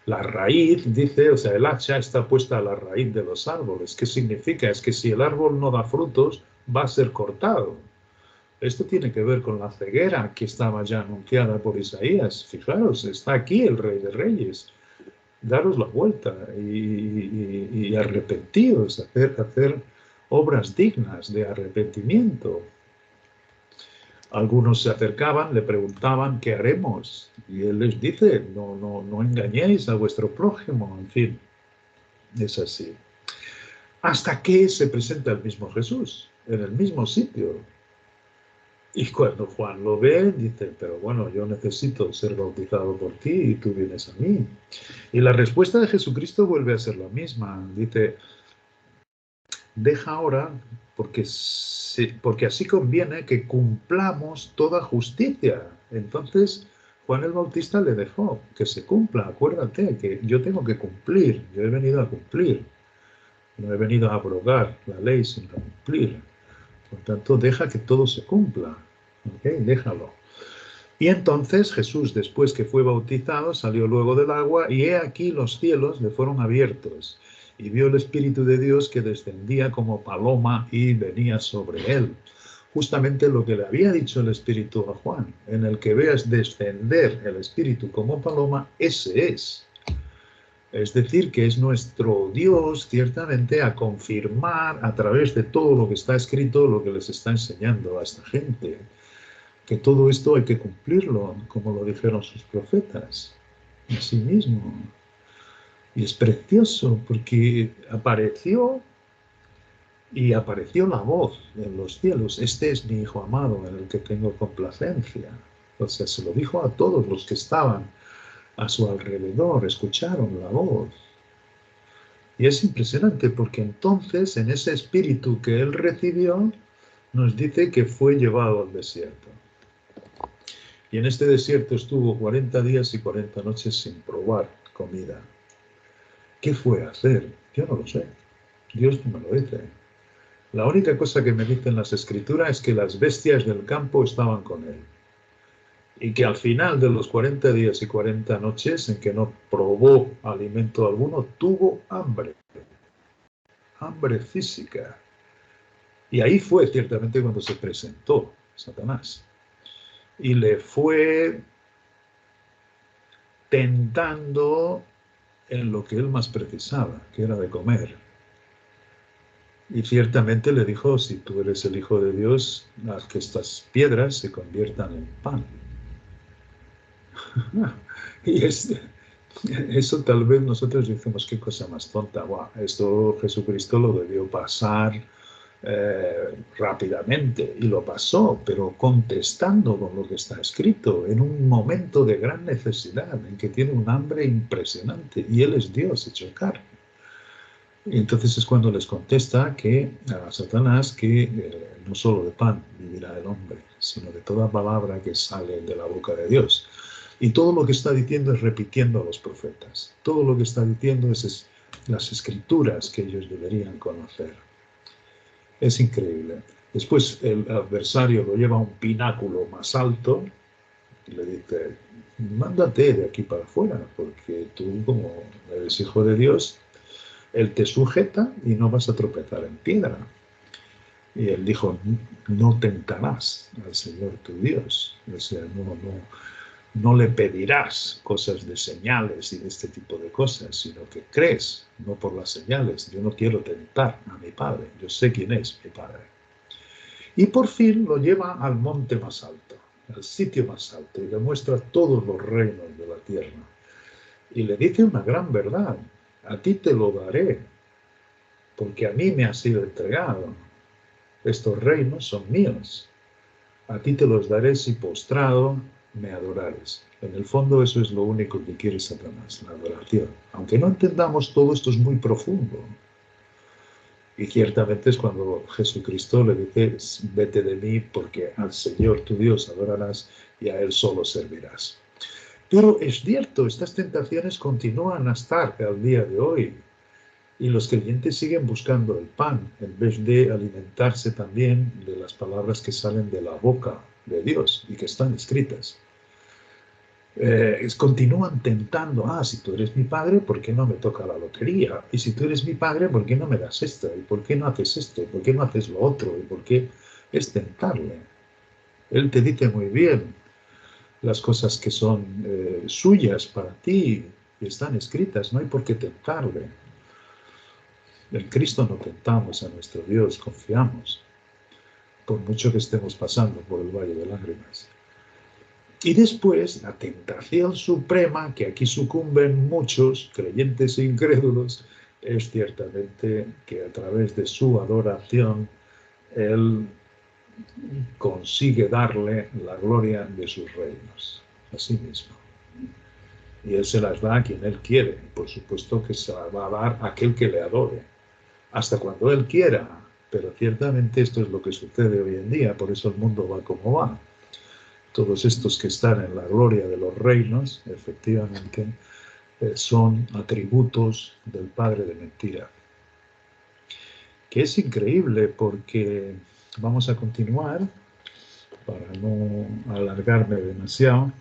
la raíz, dice, o sea, el hacha está puesta a la raíz de los árboles. ¿Qué significa? Es que si el árbol no da frutos, va a ser cortado. Esto tiene que ver con la ceguera que estaba ya anunciada por Isaías. Fijaros, está aquí el Rey de Reyes. Daros la vuelta y arrepentíos, hacer obras dignas de arrepentimiento. Algunos se acercaban, le preguntaban, ¿qué haremos? Y él les dice, no engañéis a vuestro prójimo, en fin, es así. Hasta que se presenta el mismo Jesús, en el mismo sitio. Y cuando Juan lo ve, dice, pero bueno, yo necesito ser bautizado por ti y tú vienes a mí. Y la respuesta de Jesucristo vuelve a ser la misma. Dice, deja ahora, porque así conviene que cumplamos toda justicia. Entonces, Juan el Bautista le dejó que se cumpla. Acuérdate que yo tengo que cumplir. Yo he venido a cumplir. No he venido a abrogar la ley, sino a cumplir. Por tanto, deja que todo se cumpla. ¿Okay? Déjalo. Y entonces Jesús, después que fue bautizado, salió luego del agua y he aquí los cielos le fueron abiertos y vio el Espíritu de Dios que descendía como paloma y venía sobre él. Justamente lo que le había dicho el Espíritu a Juan, en el que veas descender el Espíritu como paloma, ese es. Es decir, que es nuestro Dios, ciertamente, a confirmar a través de todo lo que está escrito, lo que les está enseñando a esta gente. Que todo esto hay que cumplirlo, como lo dijeron sus profetas, en sí mismo. Y es precioso porque apareció la voz en los cielos. Este es mi Hijo amado en el que tengo complacencia. O sea, se lo dijo a todos los que estaban a su alrededor, escucharon la voz. Y es impresionante porque entonces en ese espíritu que él recibió nos dice que fue llevado al desierto. Y en este desierto estuvo 40 días y 40 noches sin probar comida. ¿Qué fue a hacer? Yo no lo sé. Dios no me lo dice. La única cosa que me dicen las escrituras es que las bestias del campo estaban con él. Y que al final de los 40 días y 40 noches en que no probó alimento alguno, tuvo hambre. Hambre física. Y ahí fue ciertamente cuando se presentó Satanás. Y le fue tentando en lo que él más precisaba, que era de comer. Y ciertamente le dijo, si tú eres el Hijo de Dios, haz que estas piedras se conviertan en pan. Y eso tal vez nosotros decimos, qué cosa más tonta. Wow, esto Jesucristo lo debió pasar rápidamente, y lo pasó, pero contestando con lo que está escrito, en un momento de gran necesidad, en que tiene un hambre impresionante, y Él es Dios hecho carne. Y entonces es cuando les contesta que a Satanás que no solo de pan vivirá el hombre, sino de toda palabra que sale de la boca de Dios. Y todo lo que está diciendo es repitiendo a los profetas. Todo lo que está diciendo es las escrituras que ellos deberían conocer. Es increíble. Después el adversario lo lleva a un pináculo más alto y le dice, mándate de aquí para afuera, porque tú, como eres hijo de Dios, Él te sujeta y no vas a tropezar en piedra. Y él dijo, no tentarás al Señor tu Dios. O sea, no le pedirás cosas de señales y de este tipo de cosas, sino que crees, no por las señales. Yo no quiero tentar a mi Padre, yo sé quién es mi Padre. Y por fin lo lleva al monte más alto, al sitio más alto, y le muestra todos los reinos de la tierra. Y le dice una gran verdad, a ti te lo daré, porque a mí me ha sido entregado. Estos reinos son míos. A ti te los daré si postrado me adorares. En el fondo eso es lo único que quiere Satanás, la adoración. Aunque no entendamos, todo esto es muy profundo. Y ciertamente es cuando Jesucristo le dice, vete de mí porque al Señor tu Dios adorarás y a Él solo servirás. Pero es cierto, estas tentaciones continúan hasta el día de hoy. Y los creyentes siguen buscando el pan en vez de alimentarse también de las palabras que salen de la boca de Dios y que están escritas. Continúan tentando, si tú eres mi padre, ¿por qué no me toca la lotería? Y si tú eres mi padre, ¿por qué no me das esto? ¿Y por qué no haces esto? ¿Y por qué no haces lo otro? ¿Y por qué es tentarle? Él te dice muy bien las cosas que son suyas para ti y están escritas, no hay por qué tentarle. En Cristo no tentamos a nuestro Dios, confiamos. por mucho que estemos pasando por el valle de lágrimas. Y después, la tentación suprema, que aquí sucumben muchos creyentes e incrédulos, es ciertamente que a través de su adoración, Él consigue darle la gloria de sus reinos a sí mismo. Y Él se las da a quien Él quiere. Por supuesto que se las va a dar a aquel que le adore, hasta cuando Él quiera. Pero ciertamente esto es lo que sucede hoy en día, por eso el mundo va como va. Todos estos que están en la gloria de los reinos, efectivamente, son atributos del padre de mentira. Que es increíble porque vamos a continuar, para no alargarme demasiado.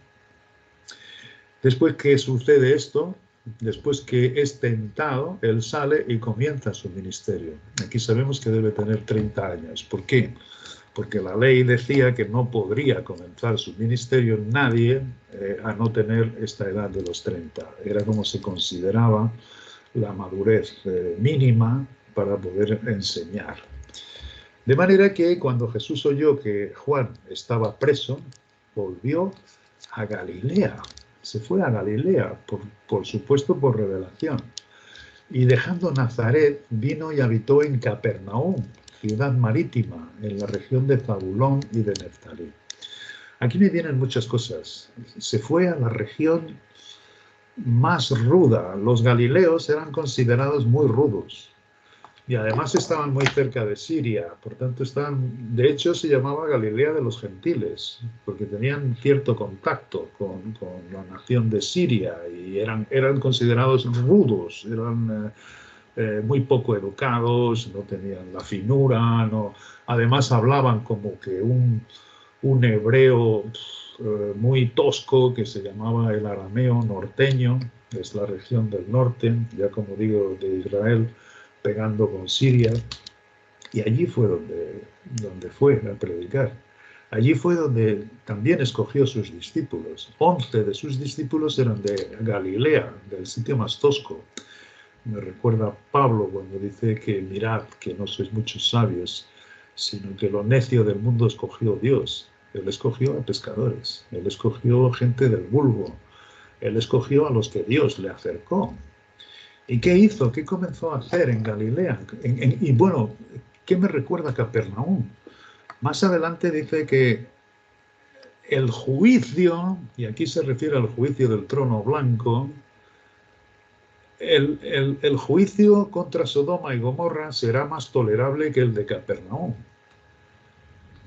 Después que sucede esto, después que es tentado, él sale y comienza su ministerio. Aquí sabemos que debe tener 30 años. ¿Por qué? Porque la ley decía que no podría comenzar su ministerio nadie a no tener esta edad de los 30. Era como se consideraba la madurez mínima para poder enseñar. De manera que cuando Jesús oyó que Juan estaba preso, volvió a Galilea. Se fue a Galilea, por supuesto por revelación. Y dejando Nazaret, vino y habitó en Capernaum, ciudad marítima, en la región de Zabulón y de Neftalí. Aquí me vienen muchas cosas. Se fue a la región más ruda. Los galileos eran considerados muy rudos. Y además estaban muy cerca de Siria, por tanto de hecho se llamaba Galilea de los Gentiles, porque tenían cierto contacto con la nación de Siria y eran considerados rudos, eran muy poco educados, no tenían la finura, no, además hablaban como que un hebreo muy tosco que se llamaba el arameo norteño, es la región del norte, ya como digo, de Israel, pegando con Siria, y allí fue donde fue a predicar. Allí fue donde también escogió sus discípulos. 11 de sus discípulos eran de Galilea, del sitio más tosco. Me recuerda Pablo cuando dice que mirad que no sois muchos sabios, sino que lo necio del mundo escogió Dios. Él escogió a pescadores, Él escogió gente del vulgo, Él escogió a los que Dios le acercó. ¿Y qué hizo? ¿Qué comenzó a hacer en Galilea? Y bueno, ¿qué me recuerda Capernaum? Más adelante dice que el juicio, y aquí se refiere al juicio del trono blanco, el juicio contra Sodoma y Gomorra será más tolerable que el de Capernaum.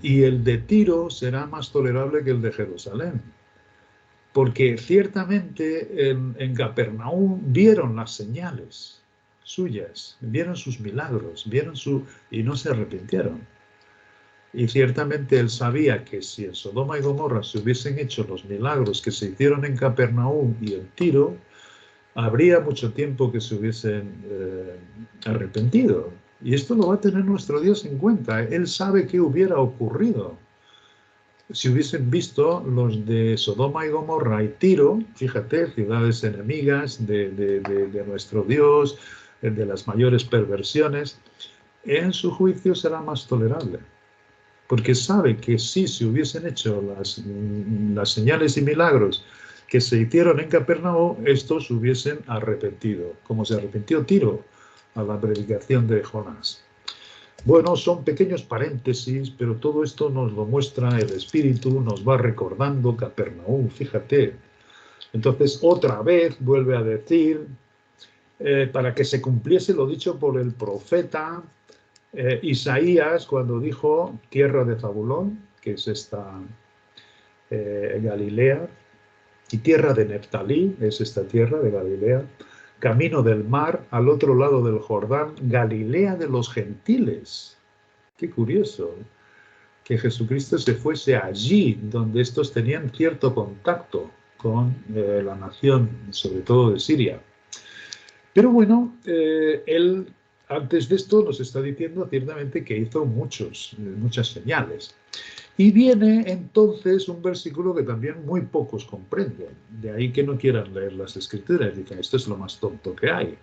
Y el de Tiro será más tolerable que el de Jerusalén. Porque ciertamente en Capernaum vieron las señales suyas, vieron sus milagros, y no se arrepintieron. Y ciertamente él sabía que si en Sodoma y Gomorra se hubiesen hecho los milagros que se hicieron en Capernaum y en Tiro, habría mucho tiempo que se hubiesen arrepentido. Y esto lo va a tener nuestro Dios en cuenta. Él sabe qué hubiera ocurrido si hubiesen visto los de Sodoma y Gomorra y Tiro, fíjate, ciudades enemigas de nuestro Dios, de las mayores perversiones, en su juicio será más tolerable. Porque sabe que si se hubiesen hecho las señales y milagros que se hicieron en Capernaum, estos hubiesen arrepentido, como se arrepintió Tiro a la predicación de Jonás. Bueno, son pequeños paréntesis, pero todo esto nos lo muestra el Espíritu, nos va recordando Capernaum, fíjate. Entonces, otra vez vuelve a decir, para que se cumpliese lo dicho por el profeta Isaías, cuando dijo tierra de Zabulón, que es esta Galilea, y tierra de Neftalí, es esta tierra de Galilea, camino del mar, al otro lado del Jordán, Galilea de los gentiles. Qué curioso que Jesucristo se fuese allí, donde estos tenían cierto contacto con la nación, sobre todo de Siria. Pero bueno, él antes de esto nos está diciendo ciertamente que hizo muchas señales. Y viene entonces un versículo que también muy pocos comprenden. De ahí que no quieran leer las Escrituras. Dicen, esto es lo más tonto que hay.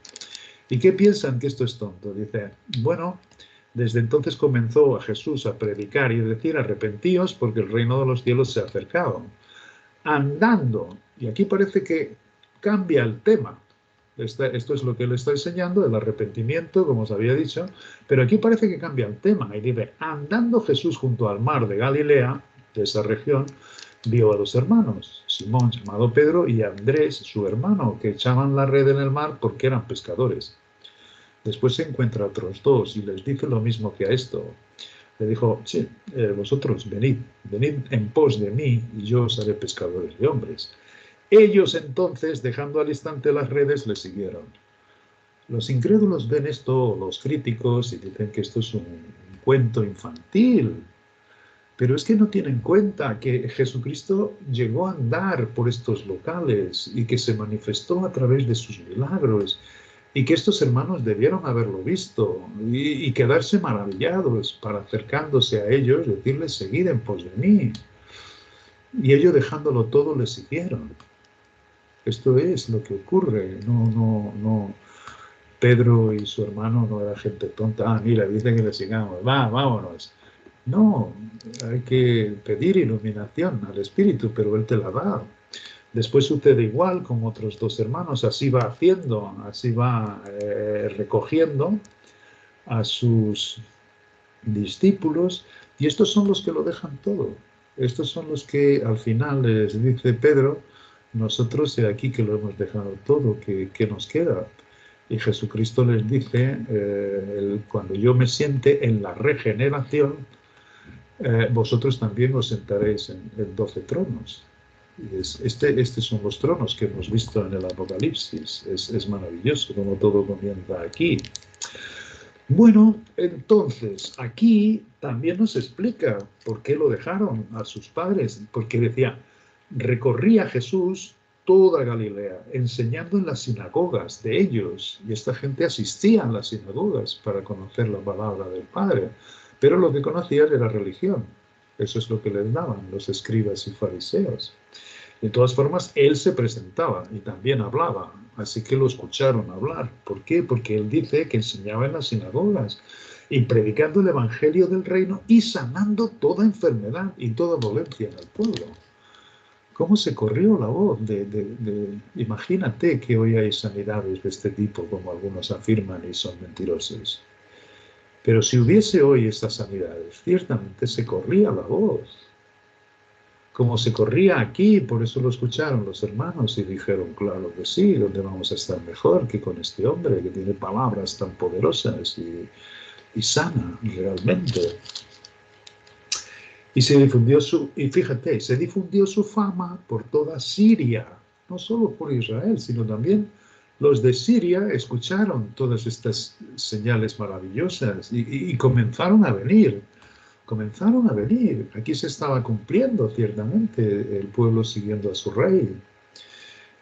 ¿Y qué piensan que esto es tonto? Dice, bueno, Desde entonces comenzó a Jesús a predicar y decir, arrepentíos porque el reino de los cielos se ha acercado. Andando, y aquí parece que cambia el tema. Esto es lo que él está enseñando, el arrepentimiento, como os había dicho, pero aquí parece que cambia el tema y dice, andando Jesús junto al mar de Galilea, de esa región, vio a dos hermanos, Simón llamado Pedro y Andrés, su hermano, que echaban la red en el mar porque eran pescadores. Después se encuentra a otros dos y les dice lo mismo que a esto. Le dijo, sí, vosotros venid en pos de mí y yo os haré pescadores de hombres. Ellos entonces, dejando al instante las redes, le siguieron. Los incrédulos ven esto, los críticos, y dicen que esto es un cuento infantil. Pero es que no tienen en cuenta que Jesucristo llegó a andar por estos locales y que se manifestó a través de sus milagros y que estos hermanos debieron haberlo visto y quedarse maravillados para acercándose a ellos, decirles, seguid en pos de mí. Y ellos dejándolo todo le siguieron. Esto es lo que ocurre. No. Pedro y su hermano no era gente tonta. Ah, mira, dicen que le sigamos. Vámonos. No, hay que pedir iluminación al Espíritu, pero Él te la da. Después sucede igual con otros dos hermanos, así va haciendo, así va recogiendo a sus discípulos, y estos son los que lo dejan todo. Estos son los que al final les dice Pedro, nosotros he aquí que lo hemos dejado todo, ¿qué nos queda? Y Jesucristo les dice, cuando yo me siente en la regeneración, vosotros también os sentaréis en 12 tronos. Estos son los tronos que hemos visto en el Apocalipsis. Es maravilloso como todo comienza aquí. Bueno, entonces, aquí también nos explica por qué lo dejaron a sus padres, porque decía, recorría Jesús toda Galilea, enseñando en las sinagogas de ellos, y esta gente asistía a las sinagogas para conocer la palabra del Padre, pero lo que conocían era religión, eso es lo que les daban los escribas y fariseos. De todas formas, él se presentaba y también hablaba, así que lo escucharon hablar. ¿Por qué? Porque él dice que enseñaba en las sinagogas y predicando el evangelio del reino y sanando toda enfermedad y toda dolencia en el pueblo. ¿Cómo se corrió la voz? Imagínate que hoy hay sanidades de este tipo, como algunos afirman y son mentirosos. Pero si hubiese hoy estas sanidades, ciertamente se corría la voz. Como se corría aquí, por eso lo escucharon los hermanos y dijeron, claro que sí, ¿dónde vamos a estar mejor que con este hombre que tiene palabras tan poderosas y sana realmente? Y fíjate, se difundió su fama por toda Siria, no solo por Israel, sino también los de Siria escucharon todas estas señales maravillosas y comenzaron a venir. Comenzaron a venir. Aquí se estaba cumpliendo ciertamente el pueblo siguiendo a su rey.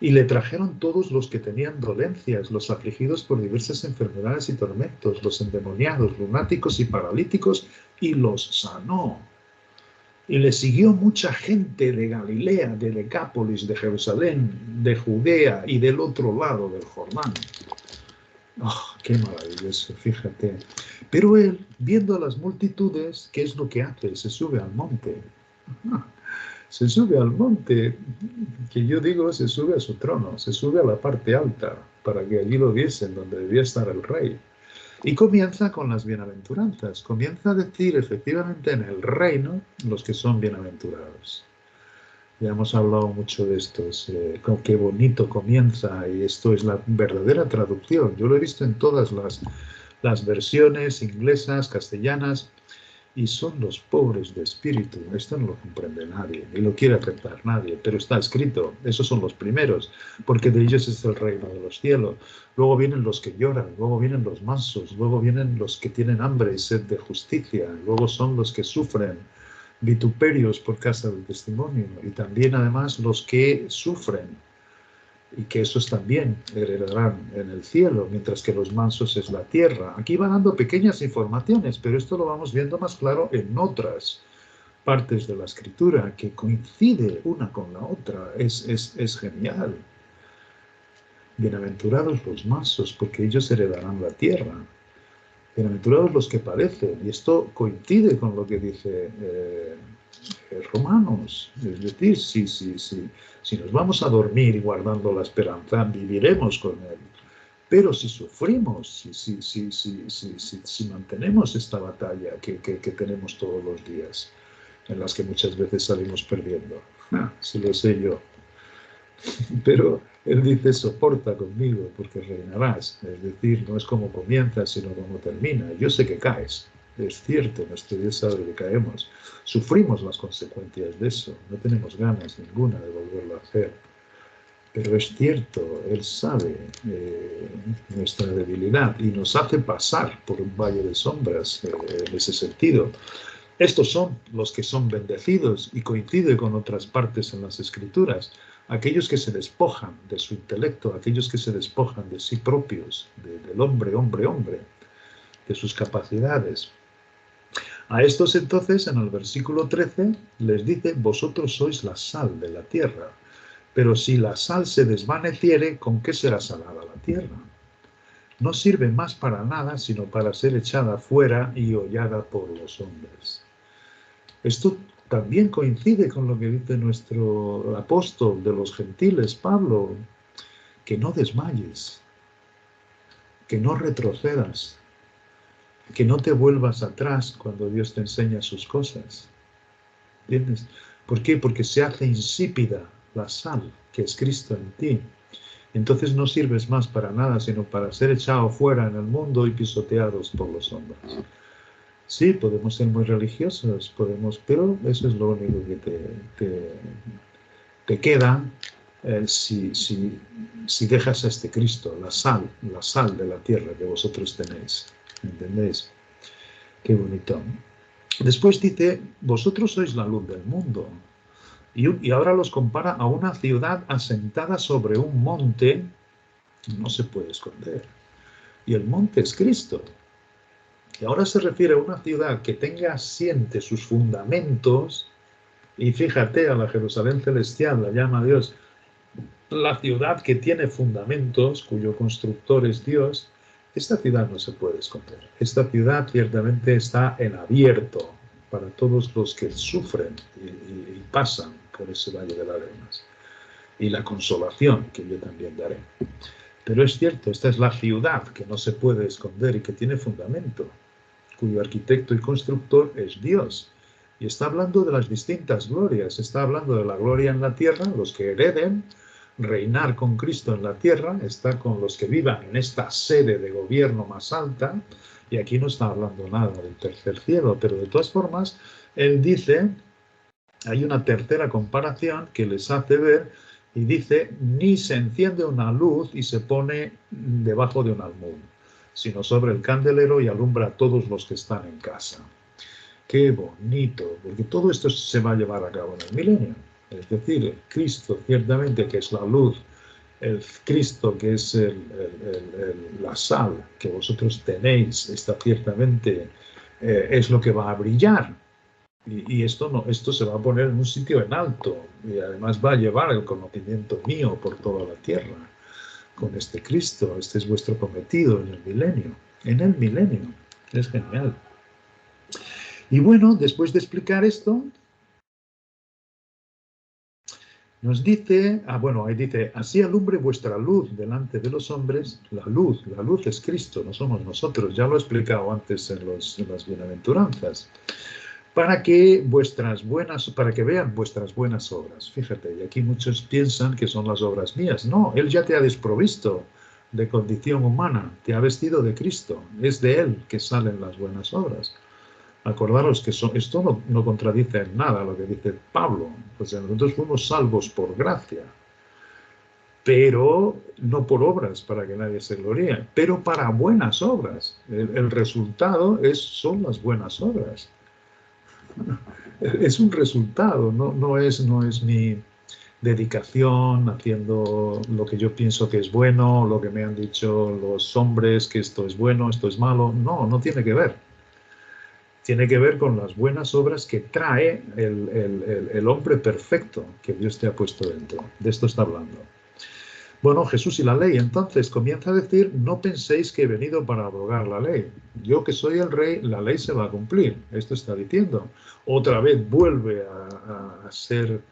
Y le trajeron todos los que tenían dolencias, los afligidos por diversas enfermedades y tormentos, los endemoniados, lunáticos y paralíticos, y los sanó. Y le siguió mucha gente de Galilea, de Decápolis, de Jerusalén, de Judea y del otro lado del Jordán. ¡Oh, qué maravilloso! Fíjate. Pero él, viendo a las multitudes, ¿qué es lo que hace? Se sube al monte. Se sube al monte, que yo digo, se sube a su trono, se sube a la parte alta, para que allí lo viesen, donde debía estar el rey. Y comienza con las bienaventuranzas. Comienza a decir, efectivamente, en el reino, los que son bienaventurados. Ya hemos hablado mucho de esto, con qué bonito comienza, y esto es la verdadera traducción. Yo lo he visto en todas las versiones inglesas, castellanas, y son los pobres de espíritu. Esto no lo comprende nadie, ni lo quiere aceptar nadie, pero está escrito. Esos son los primeros, porque de ellos es el reino de los cielos. Luego vienen los que lloran, luego vienen los mansos, luego vienen los que tienen hambre y sed de justicia, luego son los que sufren vituperios por causa del testimonio, y también además los que sufren, y que esos también heredarán en el cielo, mientras que los mansos es la tierra. Aquí va dando pequeñas informaciones, pero esto lo vamos viendo más claro en otras partes de la Escritura, que coincide una con la otra. Es genial. Bienaventurados los mansos, porque ellos heredarán la tierra. Bienaventurados los que padecen. Y esto coincide con lo que dice Romanos. Es decir, si nos vamos a dormir guardando la esperanza, viviremos con Él. Pero si sufrimos, si mantenemos esta batalla que tenemos todos los días, en las que muchas veces salimos perdiendo, si lo sé yo. Pero Él dice, soporta conmigo, porque reinarás. Es decir, no es como comienzas, sino como termina. Yo sé que caes. Es cierto, nuestro Dios sabe que caemos. Sufrimos las consecuencias de eso. No tenemos ganas ninguna de volverlo a hacer. Pero es cierto, Él sabe nuestra debilidad y nos hace pasar por un valle de sombras en ese sentido. Estos son los que son bendecidos y coincide con otras partes en las Escrituras. Aquellos que se despojan de su intelecto, aquellos que se despojan de sí propios, del hombre, de sus capacidades. A estos entonces, en el versículo 13, les dice, vosotros sois la sal de la tierra. Pero si la sal se desvaneciere, ¿con qué será salada la tierra? No sirve más para nada, sino para ser echada fuera y hollada por los hombres. Esto también coincide con lo que dice nuestro apóstol de los gentiles, Pablo, que no desmayes, que no retrocedas, que no te vuelvas atrás cuando Dios te enseña sus cosas. ¿Entiendes? ¿Por qué? Porque se hace insípida la sal, que es Cristo en ti. Entonces no sirves más para nada, sino para ser echado fuera en el mundo y pisoteados por los hombres. Sí, podemos ser muy religiosos, pero eso es lo único que te queda si dejas a este Cristo, la sal de la tierra que vosotros tenéis. ¿Entendéis? Qué bonito. Después dice, vosotros sois la luz del mundo. Y ahora los compara a una ciudad asentada sobre un monte, no se puede esconder. Y el monte es Cristo. Y ahora se refiere a una ciudad que tenga asiente sus fundamentos, y fíjate, a la Jerusalén celestial la llama Dios, la ciudad que tiene fundamentos, cuyo constructor es Dios. Esta ciudad no se puede esconder. Esta ciudad ciertamente está en abierto para todos los que sufren y pasan por ese valle de lágrimas. Y la consolación que yo también daré. Pero es cierto, esta es la ciudad que no se puede esconder y que tiene fundamento, cuyo arquitecto y constructor es Dios. Y está hablando de las distintas glorias. Está hablando de la gloria en la tierra, los que hereden reinar con Cristo en la tierra, está con los que vivan en esta sede de gobierno más alta, y aquí no está hablando nada del tercer cielo, pero de todas formas, él dice, hay una tercera comparación que les hace ver, y dice, ni se enciende una luz y se pone debajo de un almud, sino sobre el candelero y alumbra a todos los que están en casa. Qué bonito, porque todo esto se va a llevar a cabo en el milenio. Es decir, Cristo, ciertamente, que es la luz, el Cristo, que es la sal que vosotros tenéis, está ciertamente, es lo que va a brillar. Y esto se va a poner en un sitio en alto, y además va a llevar el conocimiento mío por toda la tierra. Con este Cristo, este es vuestro prometido en el milenio. En el milenio. Es genial. Y bueno, después de explicar esto, nos dice, ahí dice, así alumbre vuestra luz delante de los hombres. La luz es Cristo, no somos nosotros. Ya lo he explicado antes en las bienaventuranzas. Para que vean vuestras buenas obras. Fíjate, y aquí muchos piensan que son las obras mías. No, Él ya te ha desprovisto de condición humana, te ha vestido de Cristo. Es de Él que salen las buenas obras. Acordaros que esto no contradice en nada lo que dice Pablo. Pues nosotros fuimos salvos por gracia, pero no por obras para que nadie se gloríe, pero para buenas obras. El resultado son las buenas obras. Es un resultado, no es mi dedicación haciendo lo que yo pienso que es bueno, lo que me han dicho los hombres, que esto es bueno, esto es malo. No tiene que ver. Tiene que ver con las buenas obras que trae el hombre perfecto que Dios te ha puesto dentro. De esto está hablando. Bueno, Jesús y la ley. Entonces comienza a decir, no penséis que he venido para abrogar la ley. Yo que soy el rey, la ley se va a cumplir. Esto está diciendo. Otra vez vuelve a ser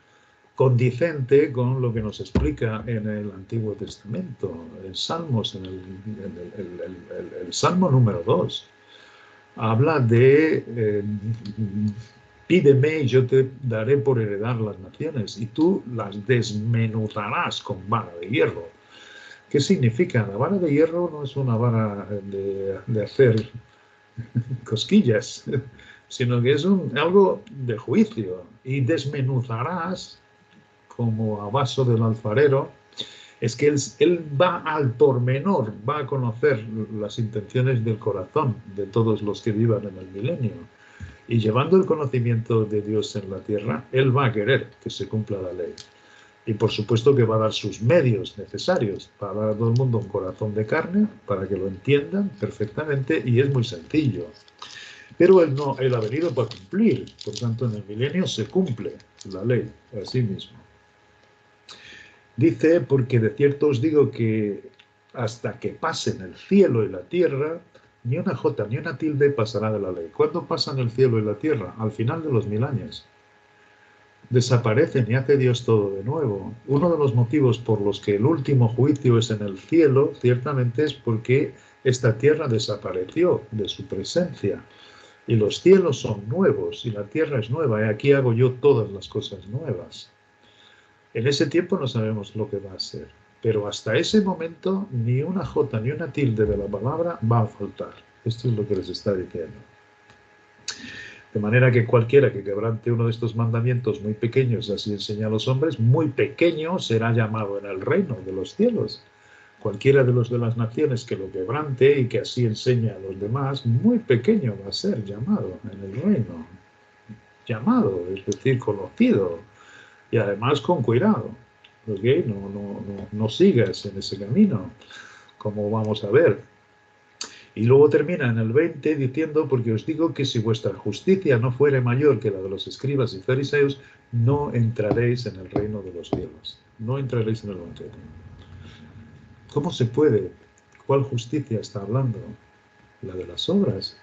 condicente con lo que nos explica en el Antiguo Testamento, en Salmos, en el Salmo número 2. Habla de pídeme y yo te daré por heredar las naciones y tú las desmenuzarás con vara de hierro. ¿Qué significa? La vara de hierro no es una vara de hacer cosquillas, sino que es algo de juicio. Y desmenuzarás como a vaso del alfarero, es que él va al pormenor, va a conocer las intenciones del corazón de todos los que vivan en el milenio. Y llevando el conocimiento de Dios en la tierra, él va a querer que se cumpla la ley. Y por supuesto que va a dar sus medios necesarios para dar a todo el mundo un corazón de carne, para que lo entiendan perfectamente, y es muy sencillo. Pero él ha venido para cumplir, por tanto en el milenio se cumple la ley a sí mismo. Dice, porque de cierto os digo que hasta que pasen el cielo y la tierra, ni una jota ni una tilde pasará de la ley. ¿Cuándo pasan el cielo y la tierra? Al final de los 1000 años. Desaparecen y hace Dios todo de nuevo. Uno de los motivos por los que el último juicio es en el cielo, ciertamente es porque esta tierra desapareció de su presencia. Y los cielos son nuevos y la tierra es nueva. Y aquí hago yo todas las cosas nuevas. En ese tiempo no sabemos lo que va a ser, pero hasta ese momento ni una jota ni una tilde de la palabra va a faltar. Esto es lo que les está diciendo. De manera que cualquiera que quebrante uno de estos mandamientos muy pequeños, así enseña a los hombres, muy pequeño será llamado en el reino de los cielos. Cualquiera de los de las naciones que lo quebrante y que así enseña a los demás, muy pequeño va a ser llamado en el reino. Llamado, es decir, conocido. Y además con cuidado, ¿okay? No sigas en ese camino, como vamos a ver. Y luego termina en el 20 diciendo, porque os digo que si vuestra justicia no fuere mayor que la de los escribas y fariseos, no entraréis en el reino de los cielos. No entraréis en el banquete. ¿Cómo se puede? ¿Cuál justicia está hablando? La de las obras.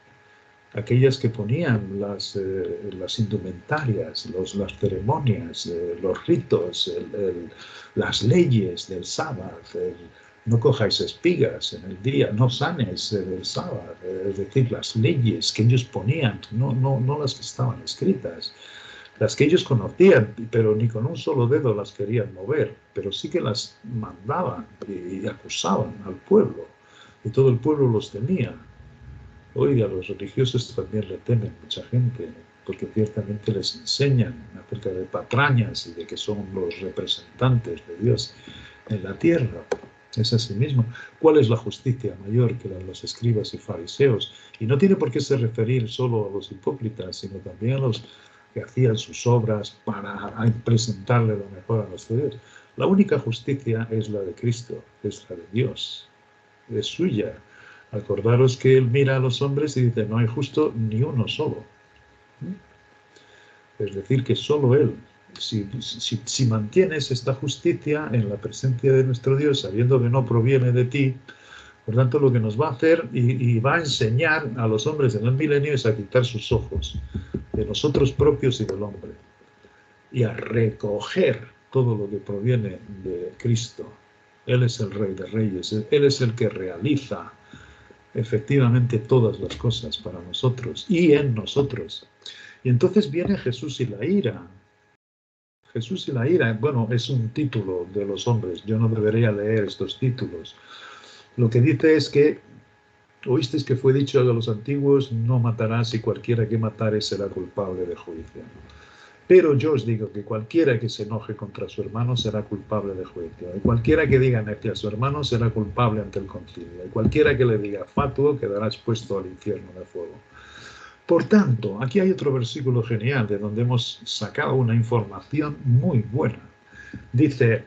Aquellas que ponían las indumentarias, las ceremonias, los ritos, las leyes del sábado. No cojáis espigas en el día, no sanes el sábado. Es decir, las leyes que ellos ponían, no las que estaban escritas. Las que ellos conocían, pero ni con un solo dedo las querían mover, pero sí que las mandaban y acusaban al pueblo. Y todo el pueblo los temía. Oiga, los religiosos también le temen mucha gente, porque ciertamente les enseñan acerca de patrañas y de que son los representantes de Dios en la tierra. Es así mismo. ¿Cuál es la justicia mayor que la de los escribas y fariseos? Y no tiene por qué se referir solo a los hipócritas, sino también a los que hacían sus obras para presentarle lo mejor a los judíos. La única justicia es la de Cristo, es la de Dios, es suya. Acordaros que él mira a los hombres y dice, no hay justo ni uno solo. Es decir, que solo él. Si mantienes esta justicia en la presencia de nuestro Dios, sabiendo que no proviene de ti, por tanto lo que nos va a hacer y va a enseñar a los hombres en el milenio es a quitar sus ojos de nosotros propios y del hombre y a recoger todo lo que proviene de Cristo. Él es el Rey de Reyes, Él es el que realiza efectivamente todas las cosas para nosotros y en nosotros. Y entonces viene Jesús y la ira. Jesús y la ira, bueno, es un título de los hombres. Yo no debería leer estos títulos. Lo que dice es que oísteis que fue dicho a los antiguos, no matarás y cualquiera que matare será culpable de juicio. Pero yo os digo que cualquiera que se enoje contra su hermano será culpable de juicio. Y cualquiera que diga necio a su hermano será culpable ante el concilio. Y cualquiera que le diga fatuo quedará expuesto al infierno de fuego. Por tanto, aquí hay otro versículo genial de donde hemos sacado una información muy buena. Dice,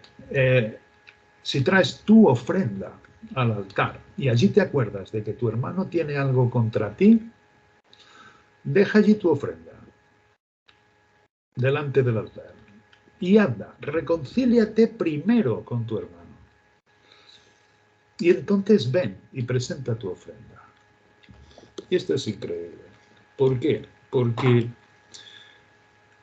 si traes tu ofrenda al altar y allí te acuerdas de que tu hermano tiene algo contra ti, deja allí tu ofrenda delante del altar y anda, reconcíliate primero con tu hermano Y entonces ven y presenta tu ofrenda. Y esto es increíble. ¿Por qué? Porque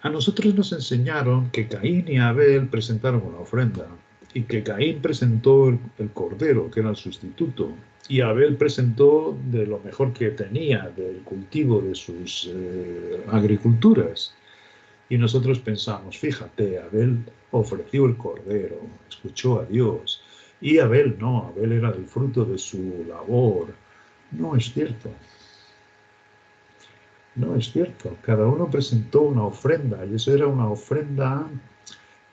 a nosotros nos enseñaron que Caín y Abel presentaron una ofrenda y que Caín presentó el cordero, que era el sustituto, y Abel presentó de lo mejor que tenía, del cultivo de sus agriculturas. Y nosotros pensamos, fíjate, Abel ofreció el cordero, escuchó a Dios, y Abel no, Abel era del fruto de su labor. No es cierto. No es cierto. Cada uno presentó una ofrenda, y eso era una ofrenda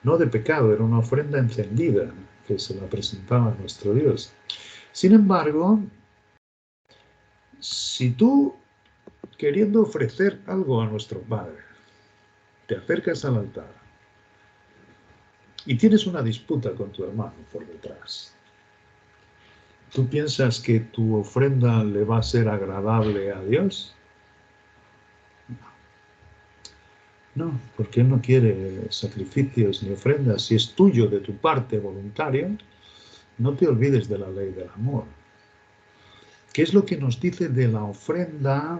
no de pecado, era una ofrenda encendida que se la presentaba a nuestro Dios. Sin embargo, si tú, queriendo ofrecer algo a nuestro Padre, te acercas al altar y tienes una disputa con tu hermano por detrás, ¿tú piensas que tu ofrenda le va a ser agradable a Dios? No, porque Él no quiere sacrificios ni ofrendas. Si es tuyo de tu parte voluntaria, no te olvides de la ley del amor. ¿Qué es lo que nos dice de la ofrenda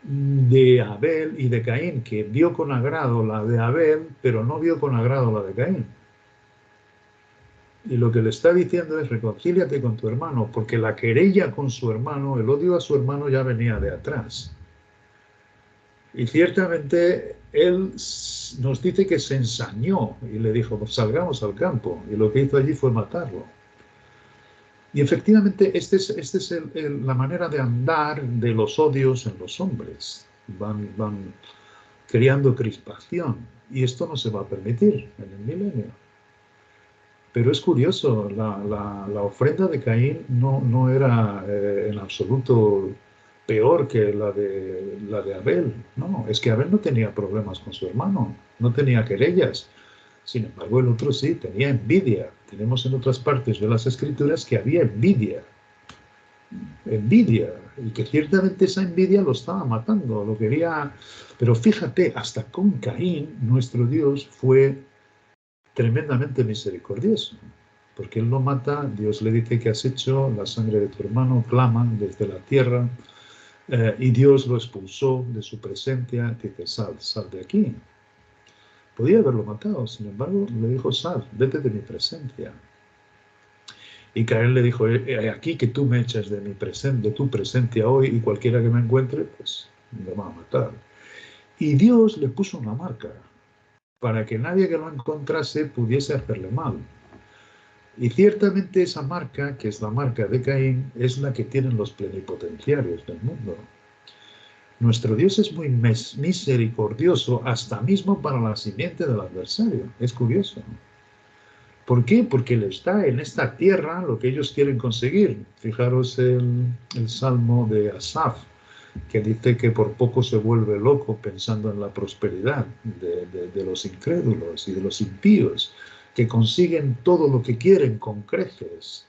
de Abel y de Caín? Que vio con agrado la de Abel, pero no vio con agrado la de Caín. Y lo que le está diciendo es: reconcíliate con tu hermano, porque la querella con su hermano, el odio a su hermano ya venía de atrás. Y ciertamente él nos dice que se ensañó y le dijo: pues salgamos al campo. Y lo que hizo allí fue matarlo. Y efectivamente, esta es la manera de andar de los odios en los hombres. Van creando crispación. Y esto no se va a permitir en el milenio. Pero es curioso, la ofrenda de Caín no era en absoluto peor que la de Abel. No, es que Abel no tenía problemas con su hermano, no tenía querellas. Sin embargo, el otro sí, tenía envidia. Tenemos en otras partes de las Escrituras que había envidia. Envidia. Y que ciertamente esa envidia lo estaba matando, lo quería. Pero fíjate, hasta con Caín, nuestro Dios fue tremendamente misericordioso. Porque él lo mata, Dios le dice: ¿qué has hecho? La sangre de tu hermano clama desde la tierra. Y Dios lo expulsó de su presencia. Dice: sal de aquí. Podía haberlo matado, sin embargo, le dijo: sal, vete de mi presencia. Y Caín le dijo: aquí que tú me echas de tu presencia hoy, y cualquiera que me encuentre, pues me va a matar. Y Dios le puso una marca para que nadie que lo encontrase pudiese hacerle mal. Y ciertamente esa marca, que es la marca de Caín, es la que tienen los plenipotenciarios del mundo. Nuestro Dios es muy misericordioso, hasta mismo para la simiente del adversario. Es curioso. ¿Por qué? Porque les da en esta tierra lo que ellos quieren conseguir. Fijaros el Salmo de Asaf, que dice que por poco se vuelve loco pensando en la prosperidad de los incrédulos y de los impíos, que consiguen todo lo que quieren con creces.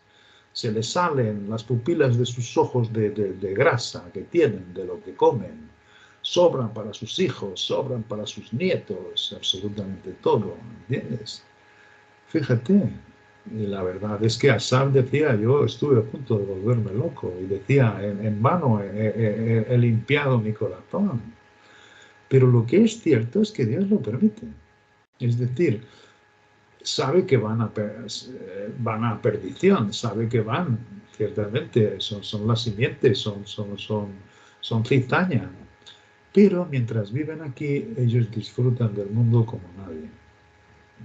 Se les salen las pupilas de sus ojos de grasa que tienen, de lo que comen. Sobran para sus hijos, sobran para sus nietos, absolutamente todo, ¿entiendes? Fíjate, y la verdad es que Asaf decía: yo estuve a punto de volverme loco, y decía: en vano he limpiado mi corazón. Pero lo que es cierto es que Dios lo permite. Es decir, sabe que van a perdición, sabe que van, ciertamente, son las simientes, son cizaña. Pero mientras viven aquí, ellos disfrutan del mundo como nadie.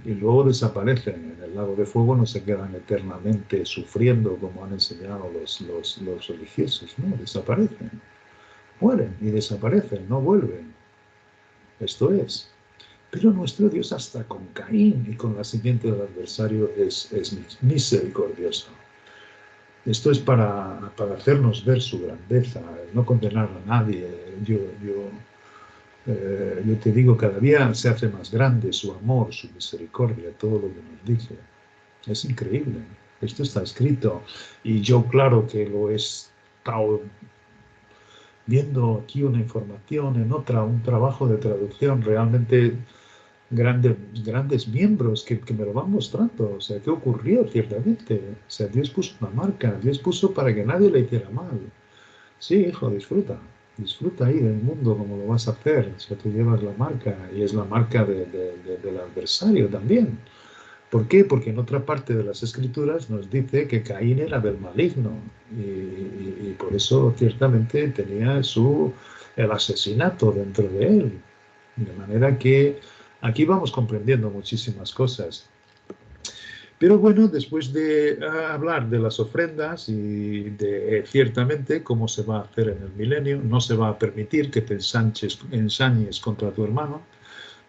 Y luego desaparecen en el lago de fuego, no se quedan eternamente sufriendo como han enseñado los religiosos, no, desaparecen, mueren y desaparecen, no vuelven. Esto es. Pero nuestro Dios, hasta con Caín y con la simiente del adversario, es misericordioso. Esto es para hacernos ver su grandeza, no condenar a nadie. Yo te digo, cada día se hace más grande su amor, su misericordia, todo lo que nos dice. Es increíble. Esto está escrito. Y yo, claro que lo he estado viendo aquí una información, en otra, un trabajo de traducción. Realmente grandes miembros que me lo van mostrando. O sea, ¿qué ocurrió ciertamente? O sea, Dios puso una marca, Dios puso para que nadie le hiciera mal. Sí, hijo, disfruta. Disfruta ahí del mundo como lo vas a hacer. O sea, tú llevas la marca y es la marca del adversario también. ¿Por qué? Porque en otra parte de las Escrituras nos dice que Caín era del maligno y por eso ciertamente tenía el asesinato dentro de él. De manera que aquí vamos comprendiendo muchísimas cosas. Pero bueno, después de hablar de las ofrendas y de ciertamente cómo se va a hacer en el milenio, no se va a permitir que te ensañes contra tu hermano,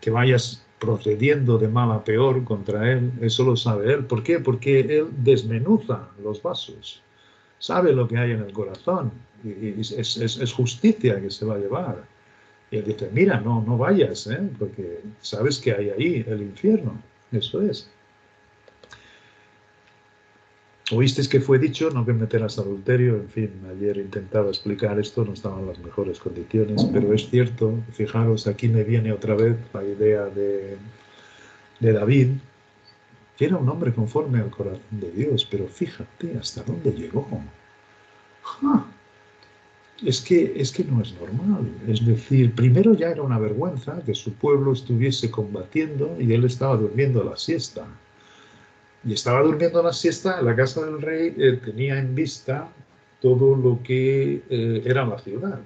que vayas procediendo de mal a peor contra él, eso lo sabe él. ¿Por qué? Porque él desmenuza los vasos, sabe lo que hay en el corazón y es justicia que se va a llevar. Y él dice, mira, no vayas, porque sabes que hay ahí el infierno, eso es. Oísteis que fue dicho, no cometerás adulterio, en fin, ayer intentaba explicar esto, no estaban en las mejores condiciones, pero es cierto, fijaros, aquí me viene otra vez la idea de David, que era un hombre conforme al corazón de Dios, pero fíjate hasta dónde llegó. ¡Ja! Es que no es normal. Es decir, primero ya era una vergüenza que su pueblo estuviese combatiendo y él estaba durmiendo la siesta. Y estaba durmiendo la siesta en la casa del rey, tenía en vista todo lo que era la ciudad.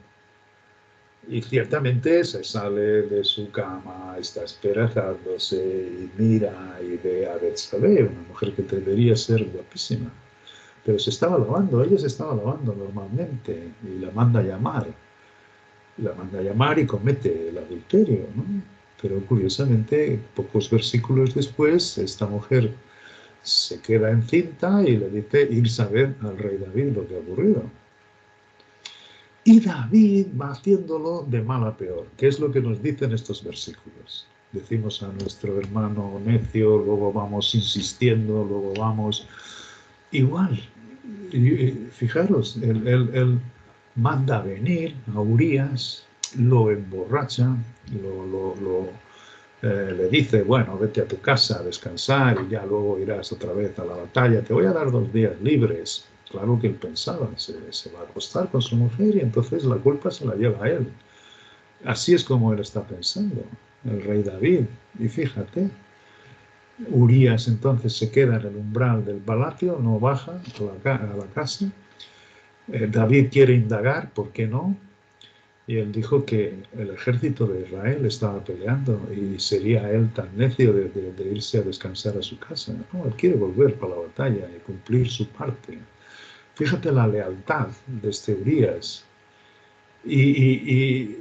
Y ciertamente se sale de su cama, está esperanzándose y mira y ve a Betsabé, una mujer que debería ser guapísima. Pero se estaba lavando, ella se estaba lavando normalmente y la manda a llamar. La manda a llamar y comete el adulterio, ¿no? Pero curiosamente, pocos versículos después, esta mujer se queda encinta y le dice irse a ver al rey David lo que ha ocurrido. Y David va haciéndolo de mal a peor, que es lo que nos dicen estos versículos. Decimos a nuestro hermano necio, luego vamos insistiendo, luego vamos igual. Y fijaros, él manda a venir a Urías, lo emborracha, le dice, bueno, vete a tu casa a descansar y ya luego irás otra vez a la batalla, te voy a dar 2 días libres. Claro que él pensaba, se va a acostar con su mujer y entonces la culpa se la lleva a él. Así es como él está pensando, el rey David. Y fíjate, Urías entonces se queda en el umbral del palacio, no baja a la casa. David quiere indagar, ¿por qué no? Y él dijo que el ejército de Israel estaba peleando y sería él tan necio de irse a descansar a su casa. No, él quiere volver para la batalla y cumplir su parte. Fíjate la lealtad de este Urías. Y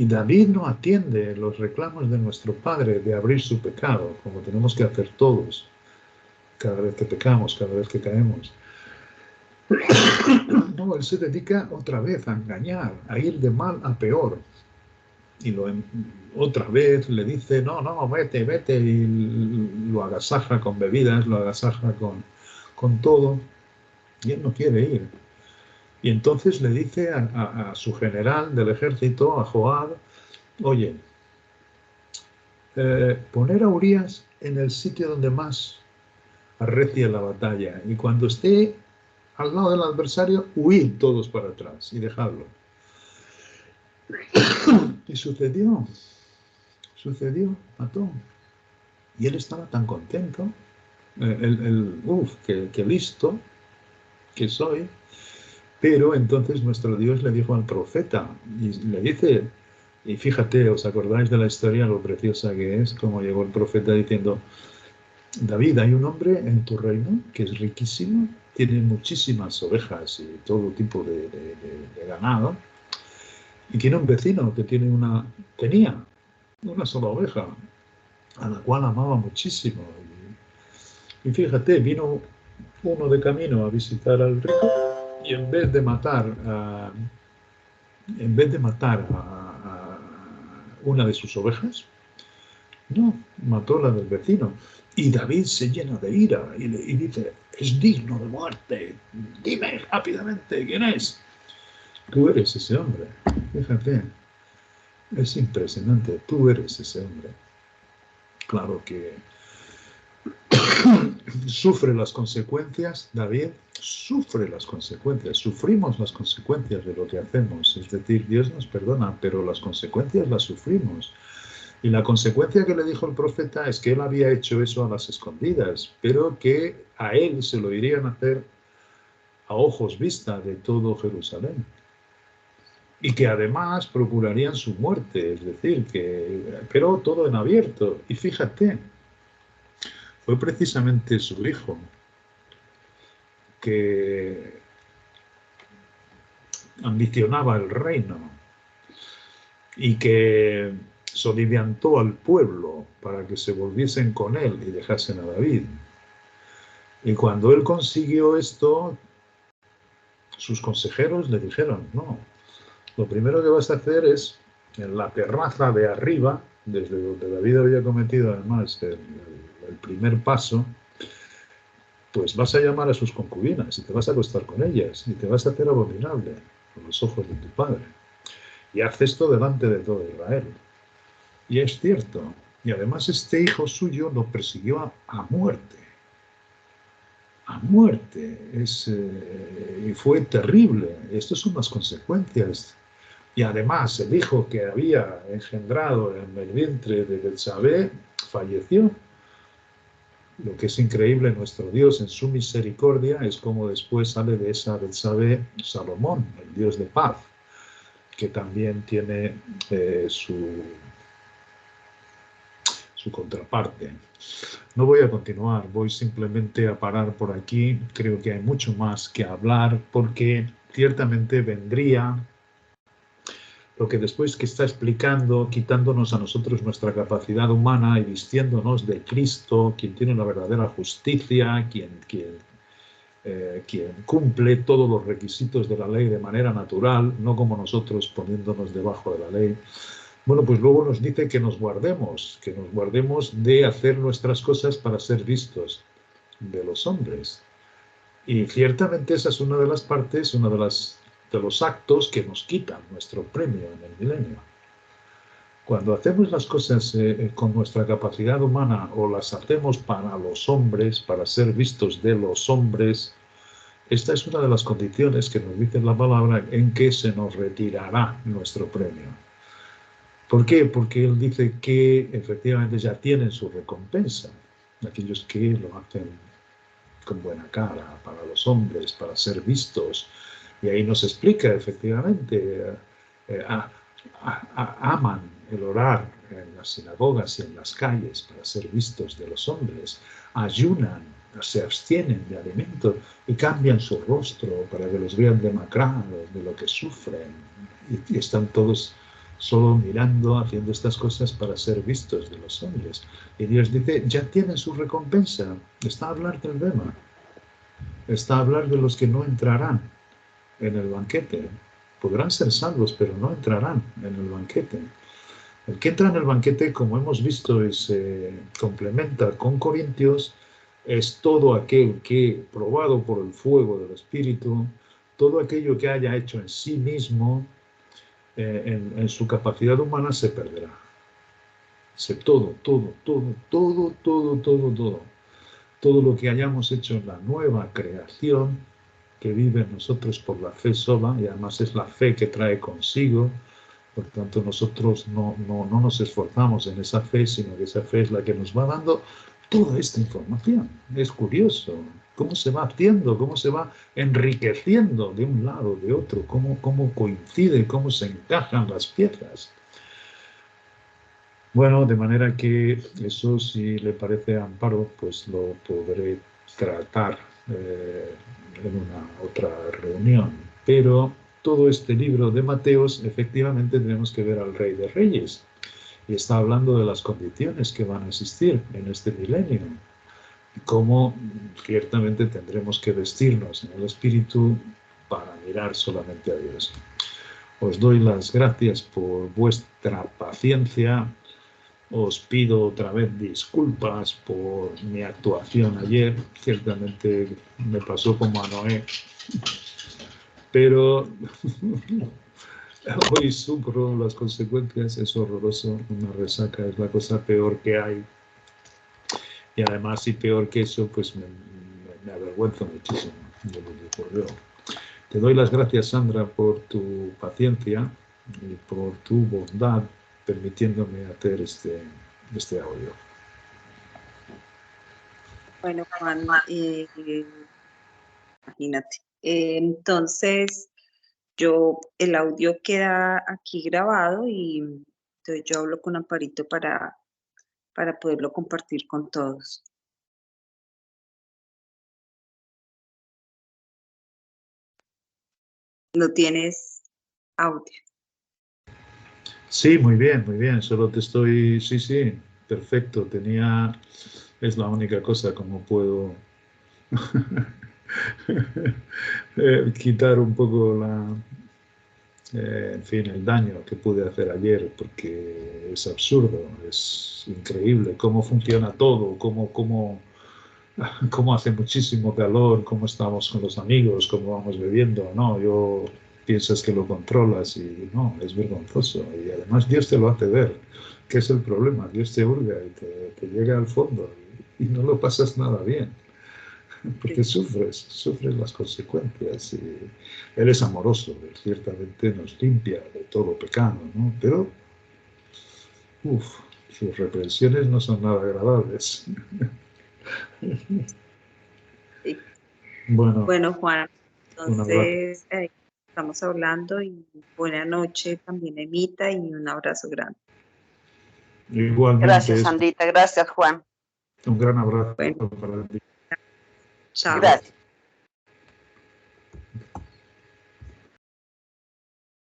David no atiende los reclamos de nuestro Padre de abrir su pecado, como tenemos que hacer todos, cada vez que pecamos, cada vez que caemos. No, él se dedica otra vez a engañar, a ir de mal a peor. Y otra vez le dice, no, vete, y lo agasaja con bebidas, lo agasaja con todo, y él no quiere ir. Y entonces le dice a su general del ejército, a Joab, oye, poner a Urías en el sitio donde más arrecie la batalla, y cuando esté al lado del adversario, huid todos para atrás y dejadlo. Y sucedió, mató. Y él estaba tan contento, qué listo que soy. Pero entonces nuestro Dios le dijo al profeta, y le dice, y fíjate, ¿os acordáis de la historia, lo preciosa que es, cómo llegó el profeta diciendo, David, hay un hombre en tu reino que es riquísimo, tiene muchísimas ovejas y todo tipo de ganado, y tiene un vecino que tenía una sola oveja, a la cual amaba muchísimo. Y fíjate, vino uno de camino a visitar al rico y en vez de matar a una de sus ovejas, no, mató la del vecino. Y David se llena de ira y dice, es digno de muerte, dime rápidamente quién es. Tú eres ese hombre, fíjate, es impresionante, tú eres ese hombre. Claro que sufre las consecuencias, David, sufre las consecuencias, sufrimos las consecuencias de lo que hacemos. Es decir, Dios nos perdona, pero las consecuencias las sufrimos. Y la consecuencia que le dijo el profeta es que él había hecho eso a las escondidas, pero que a él se lo irían a hacer a ojos vista de todo Jerusalén. Y que además procurarían su muerte, es decir, pero todo en abierto. Y fíjate, fue precisamente su hijo que ambicionaba el reino y que soliviantó al pueblo para que se volviesen con él y dejasen a David. Y cuando él consiguió esto, sus consejeros le dijeron, no, lo primero que vas a hacer es, en la terraza de arriba, desde donde David había cometido además el primer paso, pues vas a llamar a sus concubinas y te vas a acostar con ellas y te vas a hacer abominable a los ojos de tu padre. Y haz esto delante de todo Israel. Y es cierto. Y además este hijo suyo lo persiguió a muerte. A muerte. Y fue terrible. Estas son las consecuencias. Y además el hijo que había engendrado en el vientre de Betsabé falleció. Lo que es increíble, nuestro Dios en su misericordia es como después sale de esa Betsabé Salomón, el Dios de paz, que también tiene su contraparte. No voy a continuar, voy simplemente a parar por aquí. Creo que hay mucho más que hablar porque ciertamente vendría lo que después que está explicando, quitándonos a nosotros nuestra capacidad humana y vistiéndonos de Cristo, quien tiene la verdadera justicia, quien cumple todos los requisitos de la ley de manera natural, no como nosotros poniéndonos debajo de la ley. Bueno, pues luego nos dice que nos guardemos de hacer nuestras cosas para ser vistos de los hombres. Y ciertamente esa es una de las partes, de los actos que nos quitan nuestro premio en el milenio. Cuando hacemos las cosas con nuestra capacidad humana o las hacemos para los hombres, para ser vistos de los hombres, esta es una de las condiciones que nos dice la palabra en que se nos retirará nuestro premio. ¿Por qué? Porque él dice que efectivamente ya tienen su recompensa. Aquellos que lo hacen con buena cara, para los hombres, para ser vistos. Y ahí nos explica efectivamente, aman el orar en las sinagogas y en las calles para ser vistos de los hombres, ayunan, se abstienen de alimento y cambian su rostro para que los vean demacrados de lo que sufren. Y están todos solo mirando, haciendo estas cosas para ser vistos de los hombres. Y Dios dice, ya tienen su recompensa. Está a hablar del Bema. Está a hablar de los que no entrarán en el banquete. Podrán ser salvos, pero no entrarán en el banquete. El que entra en el banquete, como hemos visto, y se complementa con Corintios, es todo aquel que, probado por el fuego del Espíritu, todo aquello que haya hecho en sí mismo, en su capacidad humana, se perderá. Todo lo que hayamos hecho en la nueva creación, que vive en nosotros por la fe sola, y además es la fe que trae consigo. Por tanto, nosotros no nos esforzamos en esa fe, sino que esa fe es la que nos va dando toda esta información. Es curioso cómo se va haciendo, cómo se va enriqueciendo de un lado, de otro, cómo coincide, cómo se encajan las piezas. Bueno, de manera que eso, si le parece a Amparo, pues lo podré tratar en una otra reunión. Pero todo este libro de Mateos, efectivamente tenemos que ver al Rey de Reyes. Y está hablando de las condiciones que van a existir en este milenio. Y cómo ciertamente tendremos que vestirnos en el Espíritu para mirar solamente a Dios. Os doy las gracias por vuestra paciencia. Os pido otra vez disculpas por mi actuación ayer. Ciertamente me pasó como a Noé. Pero hoy sufro las consecuencias. Es horroroso. Una resaca es la cosa peor que hay. Y además, y peor que eso, pues me avergüenzo muchísimo de lo que ocurrió. Te doy las gracias, Sandra, por tu paciencia y por tu bondad permitiéndome hacer este audio. Bueno, Juan, imagínate. Entonces, el audio queda aquí grabado y entonces yo hablo con Amparito para poderlo compartir con todos. ¿No tienes audio? Sí, muy bien, muy bien. Solo te estoy... Sí, sí, perfecto. Es la única cosa como puedo quitar un poco en fin, el daño que pude hacer ayer, porque es absurdo, es increíble cómo funciona todo, cómo hace muchísimo calor, cómo estamos con los amigos, cómo vamos bebiendo, ¿no? Piensas que lo controlas y no, es vergonzoso. Y además Dios te lo hace ver, que es el problema. Dios te hurga y te llega al fondo y no lo pasas nada bien, porque sufres las consecuencias. Y Él es amoroso, ciertamente nos limpia de todo pecado, ¿no? Pero, sus reprensiones no son nada agradables. Sí. Bueno, Bueno, Juan, un abrazo. entonces estamos hablando y buena noche también, Emita, y un abrazo grande. Igualmente, Gracias, Sandrita. Gracias, Juan. un gran abrazo Bueno, para ti. chao. Gracias.